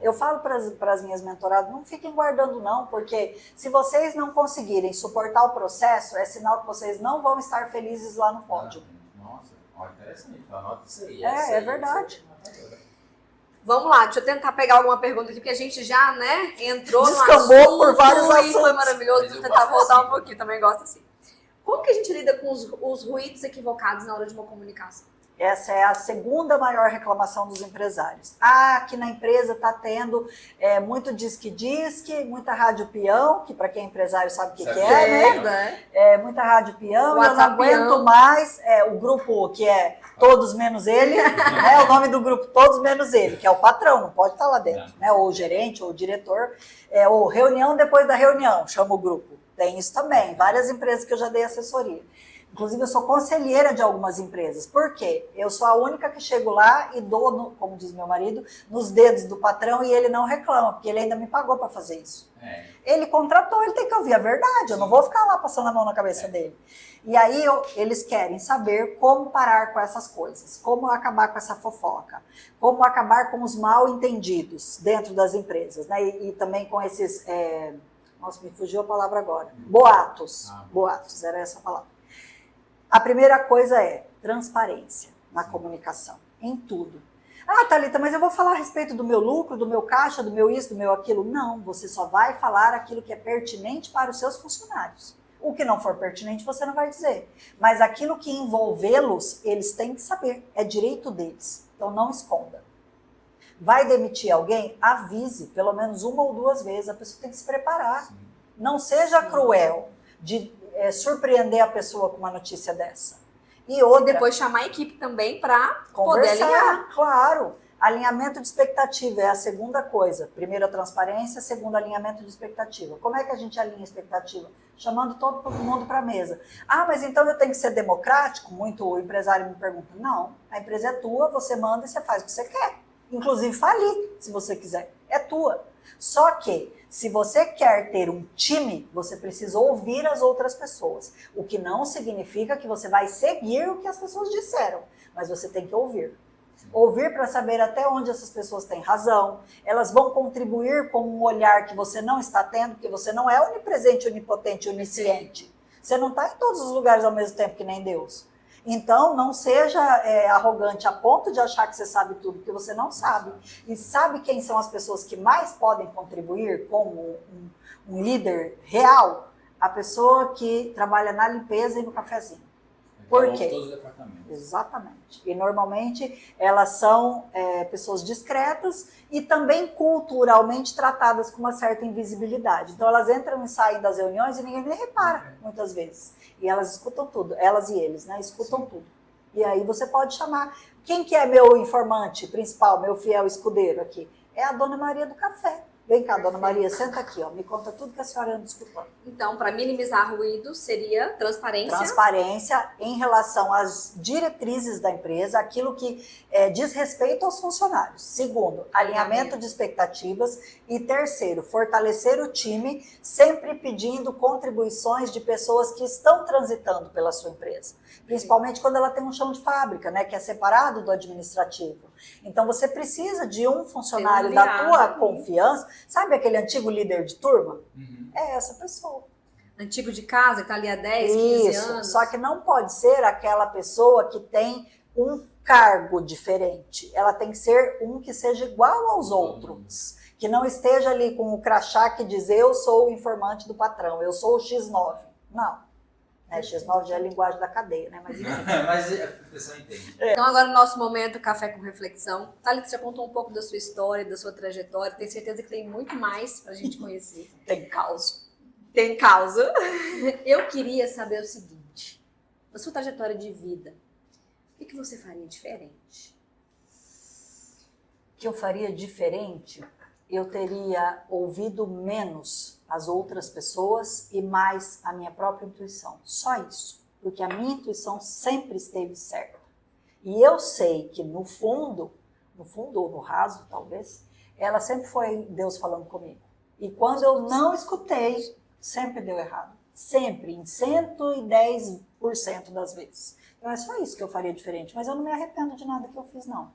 Eu falo para as minhas mentoradas, não fiquem guardando não, porque se vocês não conseguirem suportar o processo, é sinal que vocês não vão estar felizes lá no pódio.
Nossa, Ó, interessante, anota isso aí.
É verdade.
Vamos lá, deixa eu tentar pegar alguma pergunta aqui, porque a gente já, né, entrou
Descambou
no assunto
por vários
e foi
assuntos.
maravilhoso.
Mas
Vou
eu
tentar
gosto
voltar
assim,
um pouquinho, também gosto assim. Como que a gente lida com os ruídos equivocados na hora de uma comunicação?
Essa é a segunda maior reclamação dos empresários. Ah, aqui na empresa está tendo muito disque-disque, muita rádio peão, que para quem é empresário sabe o que é, né? Muita rádio peão, e eu não aguento mais o grupo que é Todos Menos Ele, né? O nome do grupo Todos Menos Ele, que é o patrão, não pode estar lá dentro, né? Ou o gerente, ou o diretor, ou reunião depois da reunião, chama o grupo. Tem isso também, várias empresas que eu já dei assessoria. Inclusive, eu sou conselheira de algumas empresas. Por quê? Eu sou a única que chego lá e dou, como diz meu marido, nos dedos do patrão e ele não reclama, porque ele ainda me pagou para fazer isso. Ele contratou, ele tem que ouvir a verdade. Eu não vou ficar lá passando a mão na cabeça dele. E aí, eles querem saber como parar com essas coisas, como acabar com essa fofoca, como acabar com os mal entendidos dentro das empresas, né? E também com esses... Nossa, me fugiu a palavra agora. Boatos. Boatos, era essa a palavra. A primeira coisa é transparência na comunicação, em tudo. Ah, Thalita, mas eu vou falar a respeito do meu lucro, do meu caixa, do meu isso, do meu aquilo. Não, você só vai falar aquilo que é pertinente para os seus funcionários. O que não for pertinente, você não vai dizer. Mas aquilo que envolvê-los, eles têm que saber. É direito deles. Então, não esconda. Vai demitir alguém? Avise, pelo menos uma ou duas vezes. A pessoa tem que se preparar. Sim. Não seja cruel de surpreender a pessoa com uma notícia dessa. E
depois chamar a equipe também para poder alinhar.
Claro. Alinhamento de expectativa é a segunda coisa. Primeiro a transparência, segundo alinhamento de expectativa. Como é que a gente alinha a expectativa? Chamando todo mundo para a mesa. Ah, mas então eu tenho que ser democrático? Muito o empresário me pergunta. Não, a empresa é tua, você manda e você faz o que você quer. Inclusive falir, se você quiser. É tua. Só que, se você quer ter um time, você precisa ouvir as outras pessoas. O que não significa que você vai seguir o que as pessoas disseram, mas você tem que ouvir. Ouvir para saber até onde essas pessoas têm razão. Elas vão contribuir com um olhar que você não está tendo, porque você não é onipresente, onipotente, onisciente. Você não está em todos os lugares ao mesmo tempo que nem Deus. Então, não seja arrogante a ponto de achar que você sabe tudo, porque você não sabe. E sabe quem são as pessoas que mais podem contribuir como um líder real? A pessoa que trabalha na limpeza e no cafezinho. Por quê?
Todos os departamentos.
Exatamente. E normalmente elas são pessoas discretas e também culturalmente tratadas com uma certa invisibilidade. Então elas entram e saem das reuniões e ninguém nem repara, muitas vezes. E elas escutam tudo, elas e eles, né? Escutam tudo. E aí você pode chamar. Quem que é meu informante principal, meu fiel escudeiro aqui? É a Dona Maria do Café. Vem cá, Dona Maria, senta aqui, ó. Me conta tudo que a senhora anda escutando.
Então, para minimizar ruído, seria transparência.
Transparência em relação às diretrizes da empresa, aquilo que diz respeito aos funcionários. Segundo, alinhamento de expectativas. E terceiro, fortalecer o time, sempre pedindo contribuições de pessoas que estão transitando pela sua empresa. Principalmente quando ela tem um chão de fábrica, né, que é separado do administrativo. Então, você precisa de um funcionário da tua confiança. Sabe aquele antigo líder de turma?
Uhum.
É essa pessoa.
Antigo de casa, que está ali há 10, 15 anos.
Só que não pode ser aquela pessoa que tem um cargo diferente. Ela tem que ser um que seja igual aos outros. Que não esteja ali com o crachá que diz eu sou o informante do patrão, eu sou o X9. Não. X9 já é a linguagem da cadeia, né? Mas enfim.
Mas a pessoa entende.
Então agora no nosso momento Café com Reflexão. Thalita, você já contou um pouco da sua história, da sua trajetória. Tenho certeza que tem muito mais pra gente conhecer.
Tem causa.
Tem causa. Eu queria saber o seguinte. Na sua trajetória de vida, o que você faria diferente?
O que eu faria diferente? Eu teria ouvido menos as outras pessoas e mais a minha própria intuição. Só isso. Porque a minha intuição sempre esteve certa. E eu sei que no fundo ou no raso talvez, ela sempre foi Deus falando comigo. E quando eu não escutei, sempre deu errado. Sempre, em 110% das vezes. Então é só isso que eu faria diferente. Mas eu não me arrependo de nada que eu fiz, não.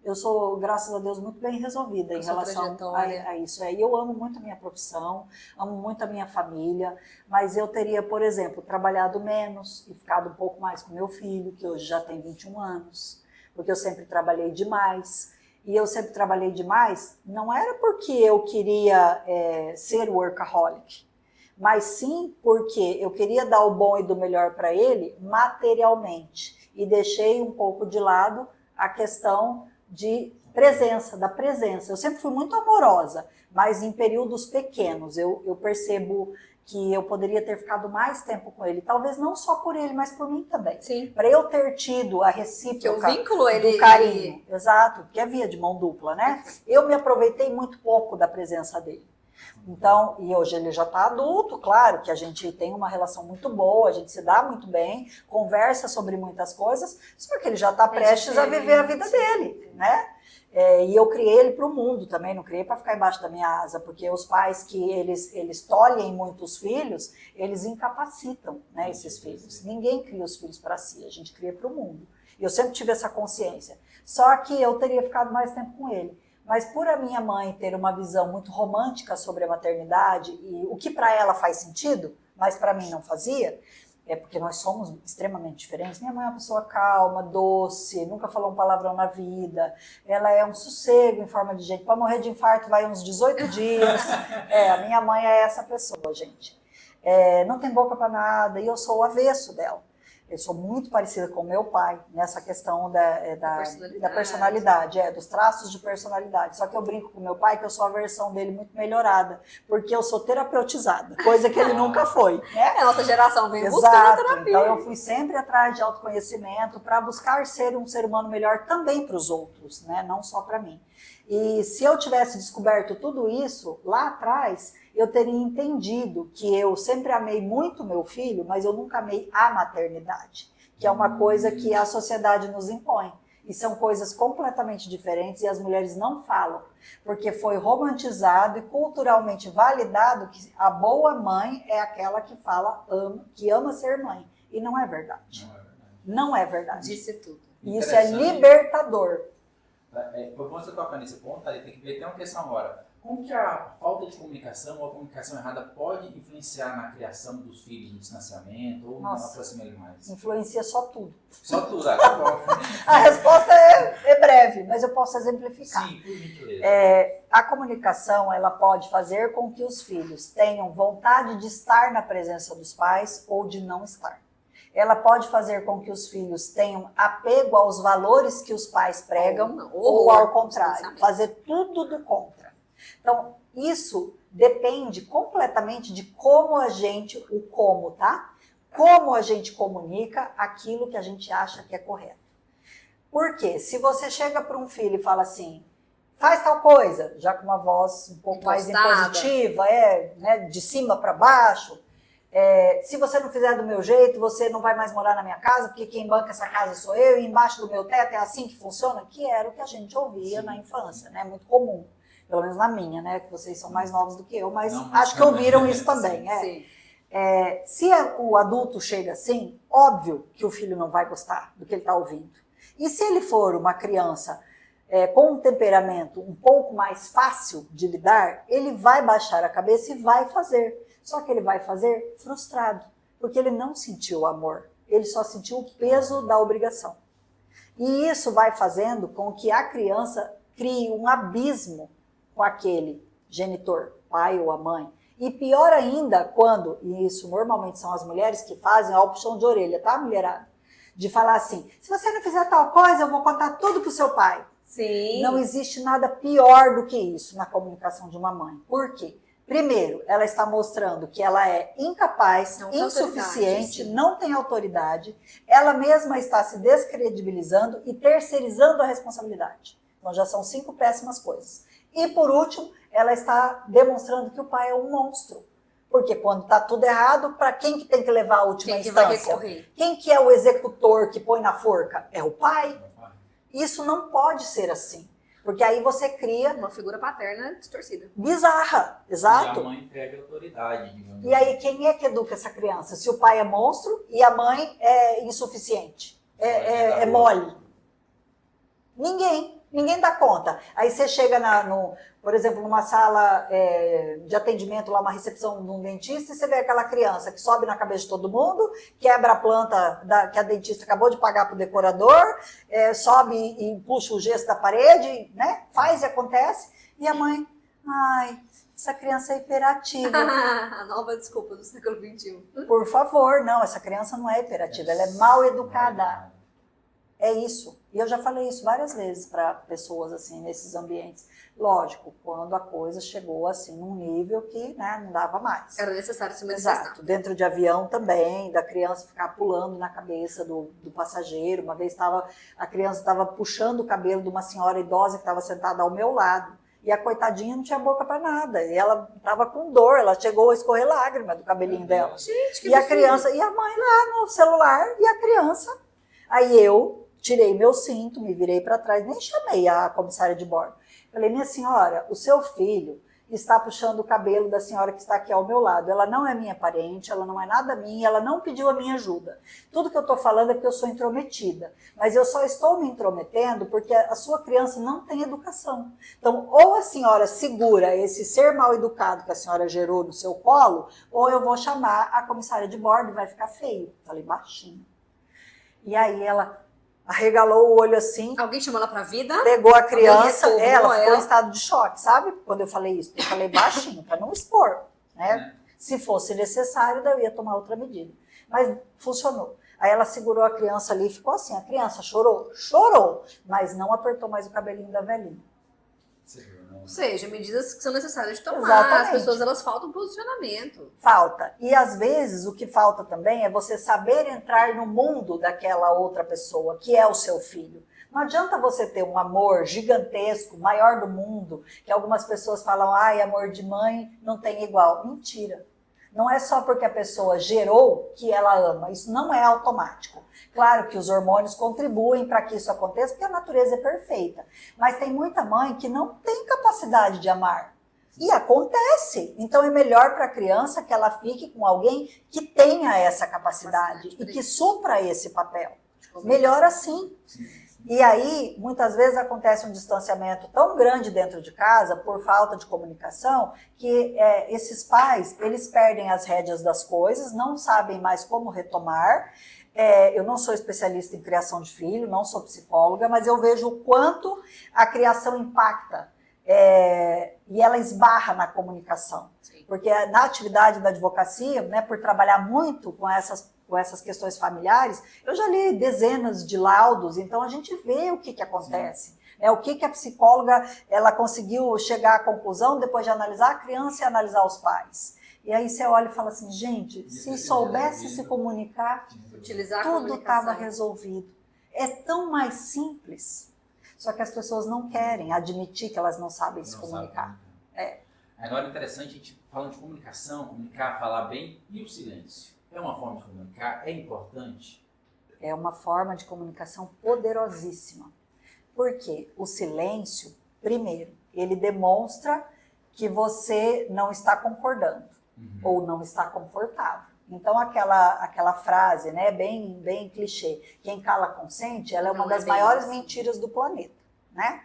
Eu sou, graças a Deus, muito bem resolvida em relação a isso. E eu amo muito a minha profissão, amo muito a minha família, mas eu teria, por exemplo, trabalhado menos e ficado um pouco mais com meu filho, que hoje já tem 21 anos, porque eu sempre trabalhei demais. E eu sempre trabalhei demais, não era porque eu queria ser workaholic, mas sim porque eu queria dar o bom e do melhor para ele materialmente. E deixei um pouco de lado a questão da presença. Eu sempre fui muito amorosa, mas em períodos pequenos. Eu percebo que eu poderia ter ficado mais tempo com ele. Talvez não só por ele, mas por mim também.
Para
eu ter tido a recíproca
do
carinho. Exato, que é via de mão dupla, né? Eu me aproveitei muito pouco da presença dele. Então, e hoje ele já está adulto, claro que a gente tem uma relação muito boa, a gente se dá muito bem, conversa sobre muitas coisas, só que ele já está prestes a viver a vida dele, né? E eu criei ele para o mundo também, não criei para ficar embaixo da minha asa, porque os pais que eles tolhem muitos filhos, eles incapacitam, né, esses filhos. Ninguém cria os filhos para si, a gente cria para o mundo. E eu sempre tive essa consciência. Só que eu teria ficado mais tempo com ele. Mas por a minha mãe ter uma visão muito romântica sobre a maternidade, e o que para ela faz sentido, mas para mim não fazia, porque nós somos extremamente diferentes. Minha mãe é uma pessoa calma, doce, nunca falou um palavrão na vida, ela é um sossego em forma de gente, para morrer de infarto vai uns 18 dias, a minha mãe é essa pessoa, gente. Não tem boca para nada, e eu sou o avesso dela. Eu sou muito parecida com meu pai nessa questão da personalidade, dos traços de personalidade. Só que eu brinco com meu pai que eu sou a versão dele muito melhorada, porque eu sou terapeutizada, coisa que ele nunca foi. Né?
A nossa geração vem buscando terapia.
Então eu fui sempre atrás de autoconhecimento para buscar ser um ser humano melhor também para os outros, né? Não só para mim. E se eu tivesse descoberto tudo isso lá atrás, eu teria entendido que eu sempre amei muito meu filho, mas eu nunca amei a maternidade, que é uma coisa que a sociedade nos impõe. E são coisas completamente diferentes e as mulheres não falam, porque foi romantizado e culturalmente validado que a boa mãe é aquela que que ama ser mãe. E não é verdade. Não é verdade.
Disse tudo.
E isso é libertador.
Quando você toca nesse ponto, tem que ver até uma questão agora. Como que a falta de comunicação ou a comunicação errada pode influenciar na criação dos filhos, no distanciamento ou na aproximação mais?
Influencia só tudo.
Só tudo, tá bom.
A resposta é breve, mas eu posso exemplificar.
Sim, por gentileza.
A comunicação, ela pode fazer com que os filhos tenham vontade de estar na presença dos pais ou de não estar. Ela pode fazer com que os filhos tenham apego aos valores que os pais pregam ou ao contrário, fazer tudo do contra. Então, isso depende completamente de como tá? Como a gente comunica aquilo que a gente acha que é correto. Porque se você chega para um filho e fala assim, faz tal coisa, já com uma voz um pouco mais impositiva, né, de cima para baixo, se você não fizer do meu jeito, você não vai mais morar na minha casa, porque quem banca essa casa sou eu, e embaixo do meu teto é assim que funciona, que era o que a gente ouvia na infância, né? Muito comum. Pelo menos na minha, né? Que vocês são mais novos do que eu, mas acho que ouviram isso também.
Sim.
Se o adulto chega assim, óbvio que o filho não vai gostar do que ele está ouvindo. E se ele for uma criança com um temperamento um pouco mais fácil de lidar, ele vai baixar a cabeça e vai fazer. Só que ele vai fazer frustrado, porque ele não sentiu o amor, ele só sentiu o peso da obrigação. E isso vai fazendo com que a criança crie um abismo com aquele genitor, pai ou a mãe. E pior ainda quando, e isso normalmente são as mulheres que fazem a puxão de orelha, tá, mulherada? De falar assim, se você não fizer tal coisa, eu vou contar tudo pro seu pai.
Sim.
Não existe nada pior do que isso na comunicação de uma mãe. Por quê? Primeiro, ela está mostrando que ela é incapaz, insuficiente, não tem autoridade, ela mesma está se descredibilizando e terceirizando a responsabilidade. Então já são 5 péssimas coisas. E por último, ela está demonstrando que o pai é um monstro. Porque quando está tudo errado, para quem que tem que levar a última instância?
Vai recorrer?
Quem que é o executor que põe na forca? É o pai. Isso não pode ser assim. Porque aí você cria
uma figura paterna distorcida.
Bizarra, exato.
E a mãe perde autoridade, digamos.
E aí quem é que educa essa criança? Se o pai é monstro e a mãe é insuficiente, é mole. Ninguém. Ninguém dá conta. Aí você chega por exemplo, numa sala de atendimento, lá uma recepção de um dentista, e você vê aquela criança que sobe na cabeça de todo mundo, quebra a planta que a dentista acabou de pagar para o decorador, sobe e puxa o gesso da parede, né? Faz e acontece. E a mãe, ai, essa criança é hiperativa.
A nova desculpa do século XXI.
Por favor, não, essa criança não é hiperativa, ela é mal educada. É isso. E eu já falei isso várias vezes para pessoas assim, nesses ambientes. Lógico, quando a coisa chegou assim num nível que, né, não dava mais.
Era necessário se manifestar.
Exato. Dentro de avião também, da criança ficar pulando na cabeça do passageiro. Uma vez a criança estava puxando o cabelo de uma senhora idosa que estava sentada ao meu lado. E a coitadinha não tinha boca para nada. E ela estava com dor, ela chegou a escorrer lágrima do cabelinho dela.
Gente, que
e a criança, e a mãe lá no celular, e a criança. Aí eu tirei meu cinto, me virei para trás, nem chamei a comissária de bordo. Falei, minha senhora, o seu filho está puxando o cabelo da senhora que está aqui ao meu lado. Ela não é minha parente, ela não é nada minha, ela não pediu a minha ajuda. Tudo que eu estou falando é que eu sou intrometida. Mas eu só estou me intrometendo porque a sua criança não tem educação. Então, ou a senhora segura esse ser mal educado que a senhora gerou no seu colo, ou eu vou chamar a comissária de bordo e vai ficar feio. Falei baixinho. E aí ela arregalou o olho assim.
Alguém chamou ela pra vida?
Pegou a criança, ela ficou
ela
em estado de choque, sabe? Quando eu falei isso. Eu falei baixinho, para não expor, né? Se fosse necessário, eu ia tomar outra medida. Mas funcionou. Aí ela segurou a criança ali e ficou assim. A criança chorou? Chorou, mas não apertou mais o cabelinho da velhinha.
Ou seja, medidas que são necessárias de tomar.
Exatamente.
As pessoas, elas faltam posicionamento.
Falta. E às vezes o que falta também é você saber entrar no mundo daquela outra pessoa, que é o seu filho. Não adianta você ter um amor gigantesco, maior do mundo, que algumas pessoas falam, ai, amor de mãe não tem igual. Mentira. Não é só porque a pessoa gerou que ela ama. Isso não é automático. Claro que os hormônios contribuem para que isso aconteça, porque a natureza é perfeita. Mas tem muita mãe que não tem capacidade de amar. E acontece. Então é melhor para a criança que ela fique com alguém que tenha essa capacidade e que supra esse papel. Melhor assim. E aí, muitas vezes acontece um distanciamento tão grande dentro de casa, por falta de comunicação, que esses pais, eles perdem as rédeas das coisas, não sabem mais como retomar. Eu não sou especialista em criação de filho, não sou psicóloga, mas eu vejo o quanto a criação impacta e ela esbarra na comunicação. Sim. Porque na atividade da advocacia, né, por trabalhar muito com essas questões familiares, eu já li dezenas de laudos, então a gente vê o que acontece. Né, o que a psicóloga ela conseguiu chegar à conclusão depois de analisar a criança e analisar os pais. E aí você olha e fala assim, gente, se soubesse se comunicar,
utilizar
tudo estava resolvido. É tão mais simples, só que as pessoas não querem admitir que elas não sabem se comunicar.
Agora é interessante, a gente falando de comunicação, comunicar, falar bem, e o silêncio? É uma forma de comunicar? É importante?
É uma forma de comunicação poderosíssima. Porque o silêncio, primeiro, ele demonstra que você não está concordando ou não está confortável. Então, aquela frase, né, bem clichê, quem cala consente, ela é uma das maiores mentiras do planeta, né?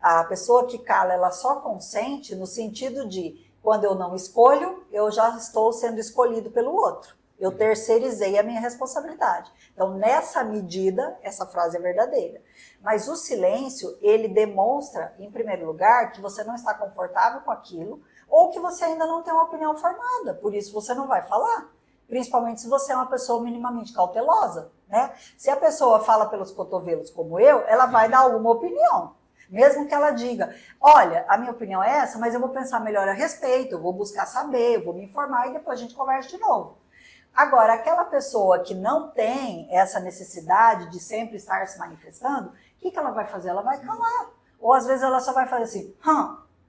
A pessoa que cala, ela só consente no sentido de, quando eu não escolho, eu já estou sendo escolhido pelo outro. Eu terceirizei a minha responsabilidade. Então, nessa medida, essa frase é verdadeira. Mas o silêncio, ele demonstra, em primeiro lugar, que você não está confortável com aquilo, ou que você ainda não tem uma opinião formada, por isso você não vai falar. Principalmente se você é uma pessoa minimamente cautelosa, né? Se a pessoa fala pelos cotovelos como eu, ela vai dar alguma opinião. Mesmo que ela diga, olha, a minha opinião é essa, mas eu vou pensar melhor a respeito, eu vou buscar saber, eu vou me informar e depois a gente conversa de novo. Agora, aquela pessoa que não tem essa necessidade de sempre estar se manifestando, o que ela vai fazer? Ela vai calar. Ou às vezes ela só vai fazer assim,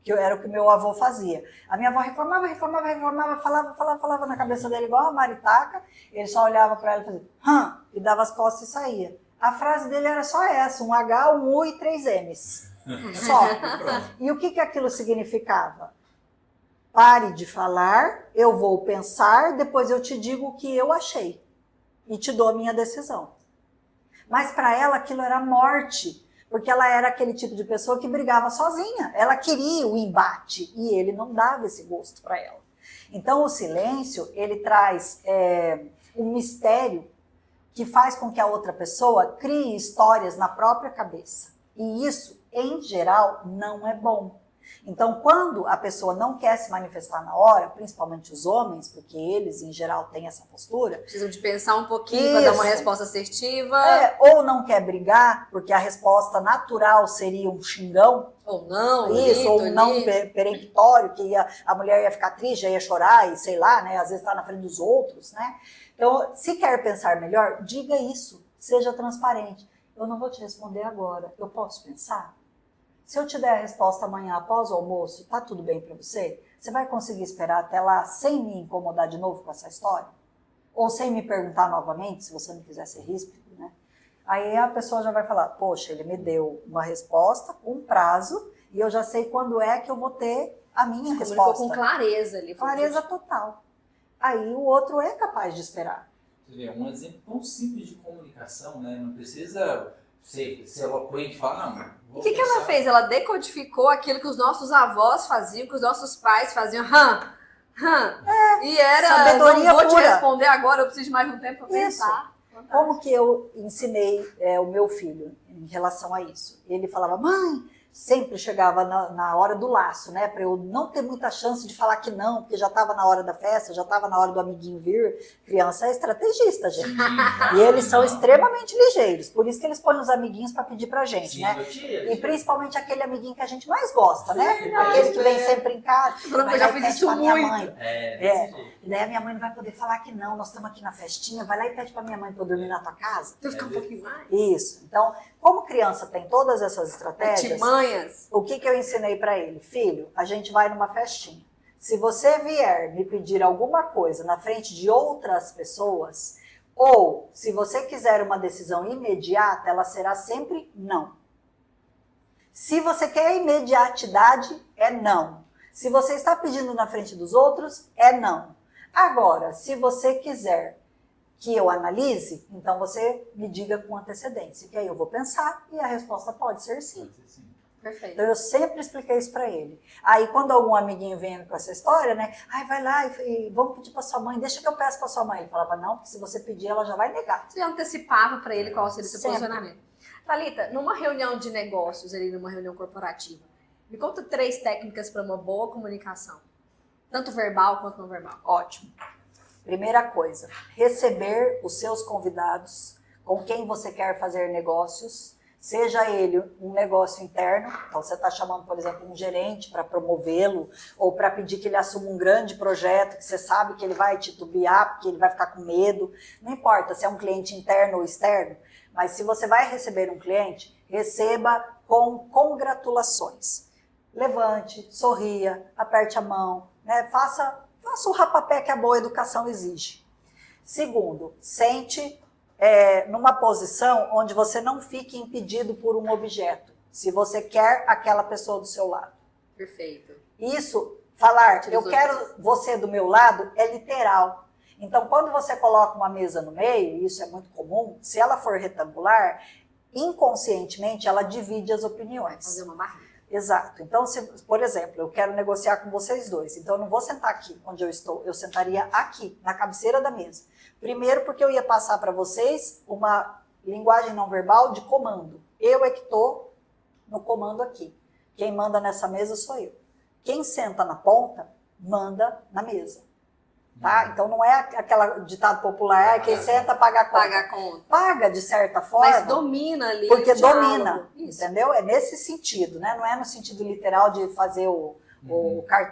que era o que meu avô fazia. A minha avó reclamava, falava na cabeça dele igual a maritaca, ele só olhava para ela e fazia, e dava as costas e saía. A frase dele era só essa, um H, um U e 3 M's. Só. E o que aquilo significava? Pare de falar, eu vou pensar, depois eu te digo o que eu achei. E te dou a minha decisão. Mas para ela aquilo era morte. Porque ela era aquele tipo de pessoa que brigava sozinha. Ela queria o embate e ele não dava esse gosto para ela. Então, o silêncio, ele traz um mistério que faz com que a outra pessoa crie histórias na própria cabeça. E isso, em geral, não é bom. Então, quando a pessoa não quer se manifestar na hora, principalmente os homens, porque eles, em geral, têm essa postura...
Precisam de pensar um pouquinho para dar uma resposta assertiva.
Ou não quer brigar, porque a resposta natural seria um xingão.
Ou não,
isso, ou um não peremptório, que a mulher ia ficar triste, ia chorar, e sei lá, né? Às vezes está na frente dos outros, né? Então, se quer pensar melhor, diga isso, seja transparente. Eu não vou te responder agora, eu posso pensar? Se eu te der a resposta amanhã após o almoço, tá tudo bem para você? Você vai conseguir esperar até lá sem me incomodar de novo com essa história? Ou sem me perguntar novamente, se você não quiser ser ríspido, né? Aí a pessoa já vai falar, poxa, ele me deu uma resposta com prazo e eu já sei quando é que eu vou ter a minha resposta.
Com clareza ali.
Clareza total. Aí o outro é capaz de esperar.
Você vê, um exemplo tão simples de comunicação, né? Não precisa ser eloquente e falar, não.
O que ela fez? Ela decodificou aquilo que os nossos avós faziam, que os nossos pais faziam. E era,
sabedoria
não vou
pura.
te responder agora, eu preciso de mais um tempo para pensar.
Como que eu ensinei o meu filho em relação a isso? Ele falava, mãe, sempre chegava na hora do laço, né? Para eu não ter muita chance de falar que não, porque já estava na hora da festa, já estava na hora do amiguinho vir. Criança é estrategista, gente. E eles são extremamente ligeiros. Por isso que eles põem os amiguinhos para pedir pra gente, né? E principalmente aquele amiguinho que a gente mais gosta, né? Aquele que vem sempre em casa.
Eu já fiz isso muito.
E daí a minha mãe não vai poder falar que não, nós estamos aqui na festinha, vai lá e pede pra minha mãe pra eu dormir na tua casa.
Tu fica um pouquinho mais.
Isso. Então, como criança tem todas essas estratégias, o que eu ensinei pra ele? Filho, a gente vai numa festinha. Se você vier me pedir alguma coisa na frente de outras pessoas, ou se você quiser uma decisão imediata, ela será sempre não. Se você quer imediatidade, é não. Se você está pedindo na frente dos outros, é não. Agora, se você quiser que eu analise, então você me diga com antecedência, que aí eu vou pensar e a resposta pode ser sim.
Perfeito.
Então eu sempre expliquei isso para ele. Aí quando algum amiguinho vem com essa história, né? Ai, vai lá e vamos pedir para sua mãe, deixa que eu peço para sua mãe. Ele falava, não, porque se você pedir, ela já vai negar.
Você antecipava para ele qual seria o seu
Sempre.
posicionamento. Thalita, numa reunião de negócios, ali numa reunião corporativa, me conta 3 técnicas para uma boa comunicação. Tanto verbal quanto não verbal.
Ótimo. Primeira coisa, receber os seus convidados com quem você quer fazer negócios, seja ele um negócio interno, então você está chamando, por exemplo, um gerente para promovê-lo, ou para pedir que ele assuma um grande projeto, que você sabe que ele vai titubear, porque ele vai ficar com medo, não importa se é um cliente interno ou externo, mas se você vai receber um cliente, receba com congratulações. Levante, sorria, aperte a mão, né? Faça o rapapé que a boa educação exige. Segundo, sente numa posição onde você não fique impedido por um objeto, se você quer aquela pessoa do seu lado.
Perfeito.
Isso, falar, eu quero você do meu lado, é literal. Então, quando você coloca uma mesa no meio, e isso é muito comum, se ela for retangular, inconscientemente ela divide as opiniões.
Fazer uma barriga.
Exato. Então, se, por exemplo, eu quero negociar com vocês dois, então eu não vou sentar aqui onde eu estou, eu sentaria aqui, na cabeceira da mesa. Primeiro porque eu ia passar para vocês uma linguagem não verbal de comando. Eu é que estou no comando aqui. Quem manda nessa mesa sou eu. Quem senta na ponta, manda na mesa. Tá? Então não é aquela ditado popular, quem senta paga a conta.
Paga a conta.
Paga de certa forma.
Mas domina ali.
Porque
o diálogo.
domina, entendeu? É nesse sentido, né? Não é no sentido literal de fazer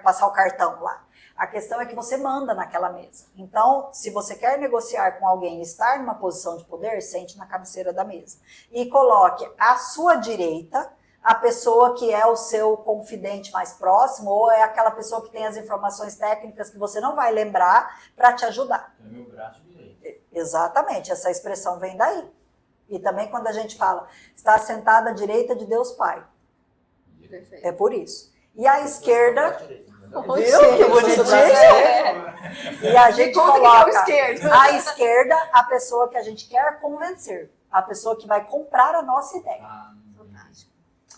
passar o cartão lá. A questão é que você manda naquela mesa. Então, se você quer negociar com alguém e estar numa posição de poder, sente na cabeceira da mesa. E coloque à sua direita a pessoa que é o seu confidente mais próximo, ou é aquela pessoa que tem as informações técnicas que você não vai lembrar para te ajudar.
É meu braço direito.
Exatamente, essa expressão vem daí. E também quando a gente fala, está sentada à direita de Deus Pai.
Perfeito.
É por isso. E à esquerda,
Viu?
Que bonitinho! E a gente coloca à esquerda a pessoa que a gente quer convencer, a pessoa que vai comprar a nossa ideia.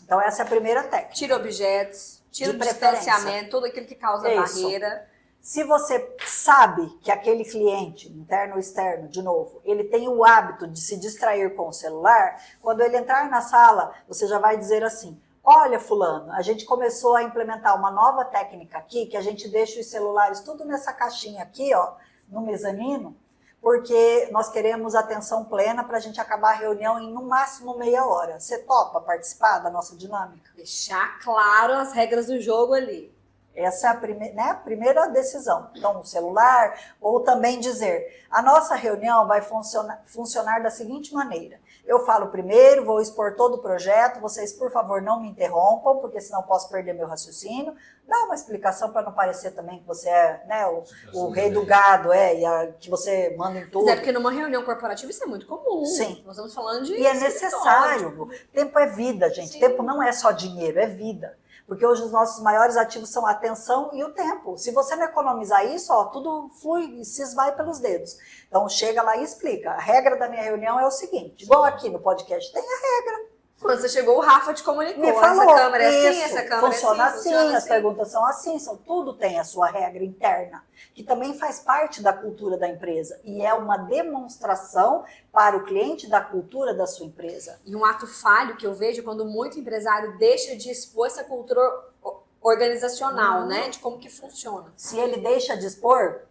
Então, essa é a primeira técnica.
Tira objetos, tira
De
o
preferência.
distanciamento, tudo aquilo que causa
Isso.
barreira.
Se você sabe que aquele cliente, interno ou externo, de novo, ele tem o hábito de se distrair com o celular, quando ele entrar na sala, você já vai dizer assim: olha, fulano, a gente começou a implementar uma nova técnica aqui, que a gente deixa os celulares tudo nessa caixinha aqui, ó, no mezanino, porque nós queremos atenção plena para a gente acabar a reunião em no máximo meia hora. Você topa participar da nossa dinâmica?
Deixar claro as regras do jogo ali.
Essa é a primeira decisão. Então, o celular, ou também dizer, a nossa reunião vai funcionar da seguinte maneira. Eu falo primeiro, vou expor todo o projeto, vocês, por favor, não me interrompam, porque senão posso perder meu raciocínio. Dá uma explicação para não parecer também que você é, né, o rei do gado, que você manda em tudo.
Mas é porque numa reunião corporativa isso é muito comum.
Sim.
Nós estamos falando de
E é necessário. Tempo é vida, gente.
Sim.
Tempo não é só dinheiro, é vida. Porque hoje os nossos maiores ativos são a atenção e o tempo. Se você não economizar isso, ó, tudo flui e se esvai pelos dedos. Então chega lá e explica. A regra da minha reunião é o seguinte, igual aqui no podcast, tem a regra.
Quando você chegou, o Rafa te comunicou.
Me falou,
essa câmera é assim,
isso,
essa câmera
funciona
é assim,
assim,
funciona
as
assim.
perguntas são assim, tudo tem a sua regra interna, que também faz parte da cultura da empresa e é uma demonstração para o cliente da cultura da sua empresa.
E um ato falho que eu vejo quando muito empresário deixa de expor essa cultura organizacional, né? De como que funciona.
Se ele deixa de expor,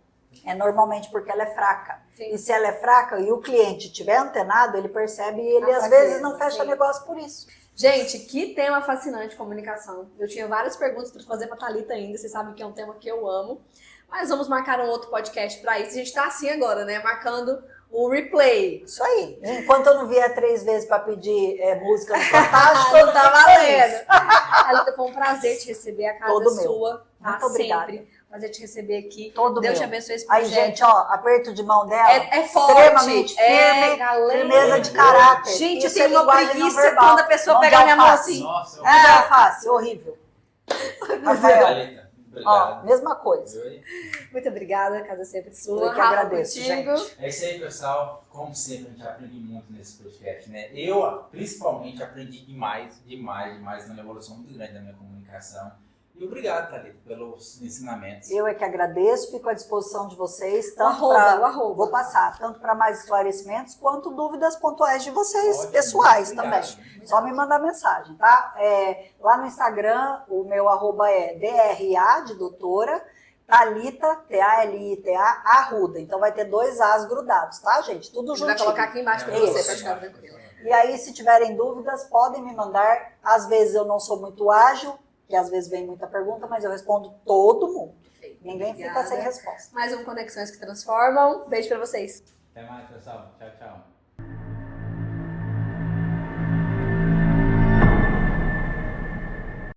é normalmente porque ela é fraca.
Sim.
E se ela é fraca e o cliente estiver antenado, ele percebe e ele
A
às
fraqueza,
vezes não fecha
sim.
negócio por isso.
Gente, que tema fascinante comunicação. Eu tinha várias perguntas para fazer para Thalita ainda, vocês sabem que é um tema que eu amo. Mas vamos marcar um outro podcast para isso. A gente tá assim agora, né? Marcando o replay.
Isso aí. Enquanto eu não vier 3 vezes para pedir música no Fantástico,
Não tá valendo. Thalita, foi um prazer te receber. A casa
Todo
é
meu.
sua. Tá?
Muito obrigada.
Sempre. Prazer te receber aqui.
Todo
Deus
meu.
te abençoe esse
Aí,
projeto.
gente, ó, aperto de mão dela.
É forte.
Extremamente firme,
galera.
firmeza de caráter.
Gente, eu
Isso é
tenho uma
linguagem não
preguiça
verbal.
quando a pessoa
Mão de
pega a minha mão
alface.
assim.
Nossa,
Mão de alface, horrível. Rafael,
Thalita,
ó,
obrigado.
mesma coisa.
Muito obrigada, a casa é sempre sua.
Eu que
Rafa,
agradeço,
contigo.
gente.
É isso aí, pessoal. Como sempre, a gente aprende muito nesse podcast, né? Eu, principalmente, aprendi demais numa evolução muito grande da minha comunicação. E obrigado, Thalita, pelos ensinamentos.
Eu é que agradeço, fico à disposição de vocês,
O
tanto
arroba.
vou passar, tanto para mais esclarecimentos, quanto dúvidas pontuais de vocês,
Ótimo,
pessoais
obrigado.
também. Só me mandar mensagem, tá? Lá no Instagram, o meu arroba é DRA, de doutora, Thalita, T-A-L-I-T-A, Arruda. Então vai ter 2 As grudados, tá, gente? Tudo juntinho.
Vai colocar aqui embaixo para
Isso.
você, para ficar tranquilo.
E aí, se tiverem dúvidas, podem me mandar. Às vezes eu não sou muito ágil, que às vezes vem muita pergunta, mas eu respondo todo mundo. Ninguém fica sem resposta.
Mais um Conexões que Transformam. Beijo para vocês.
Até mais, pessoal. Tchau, tchau.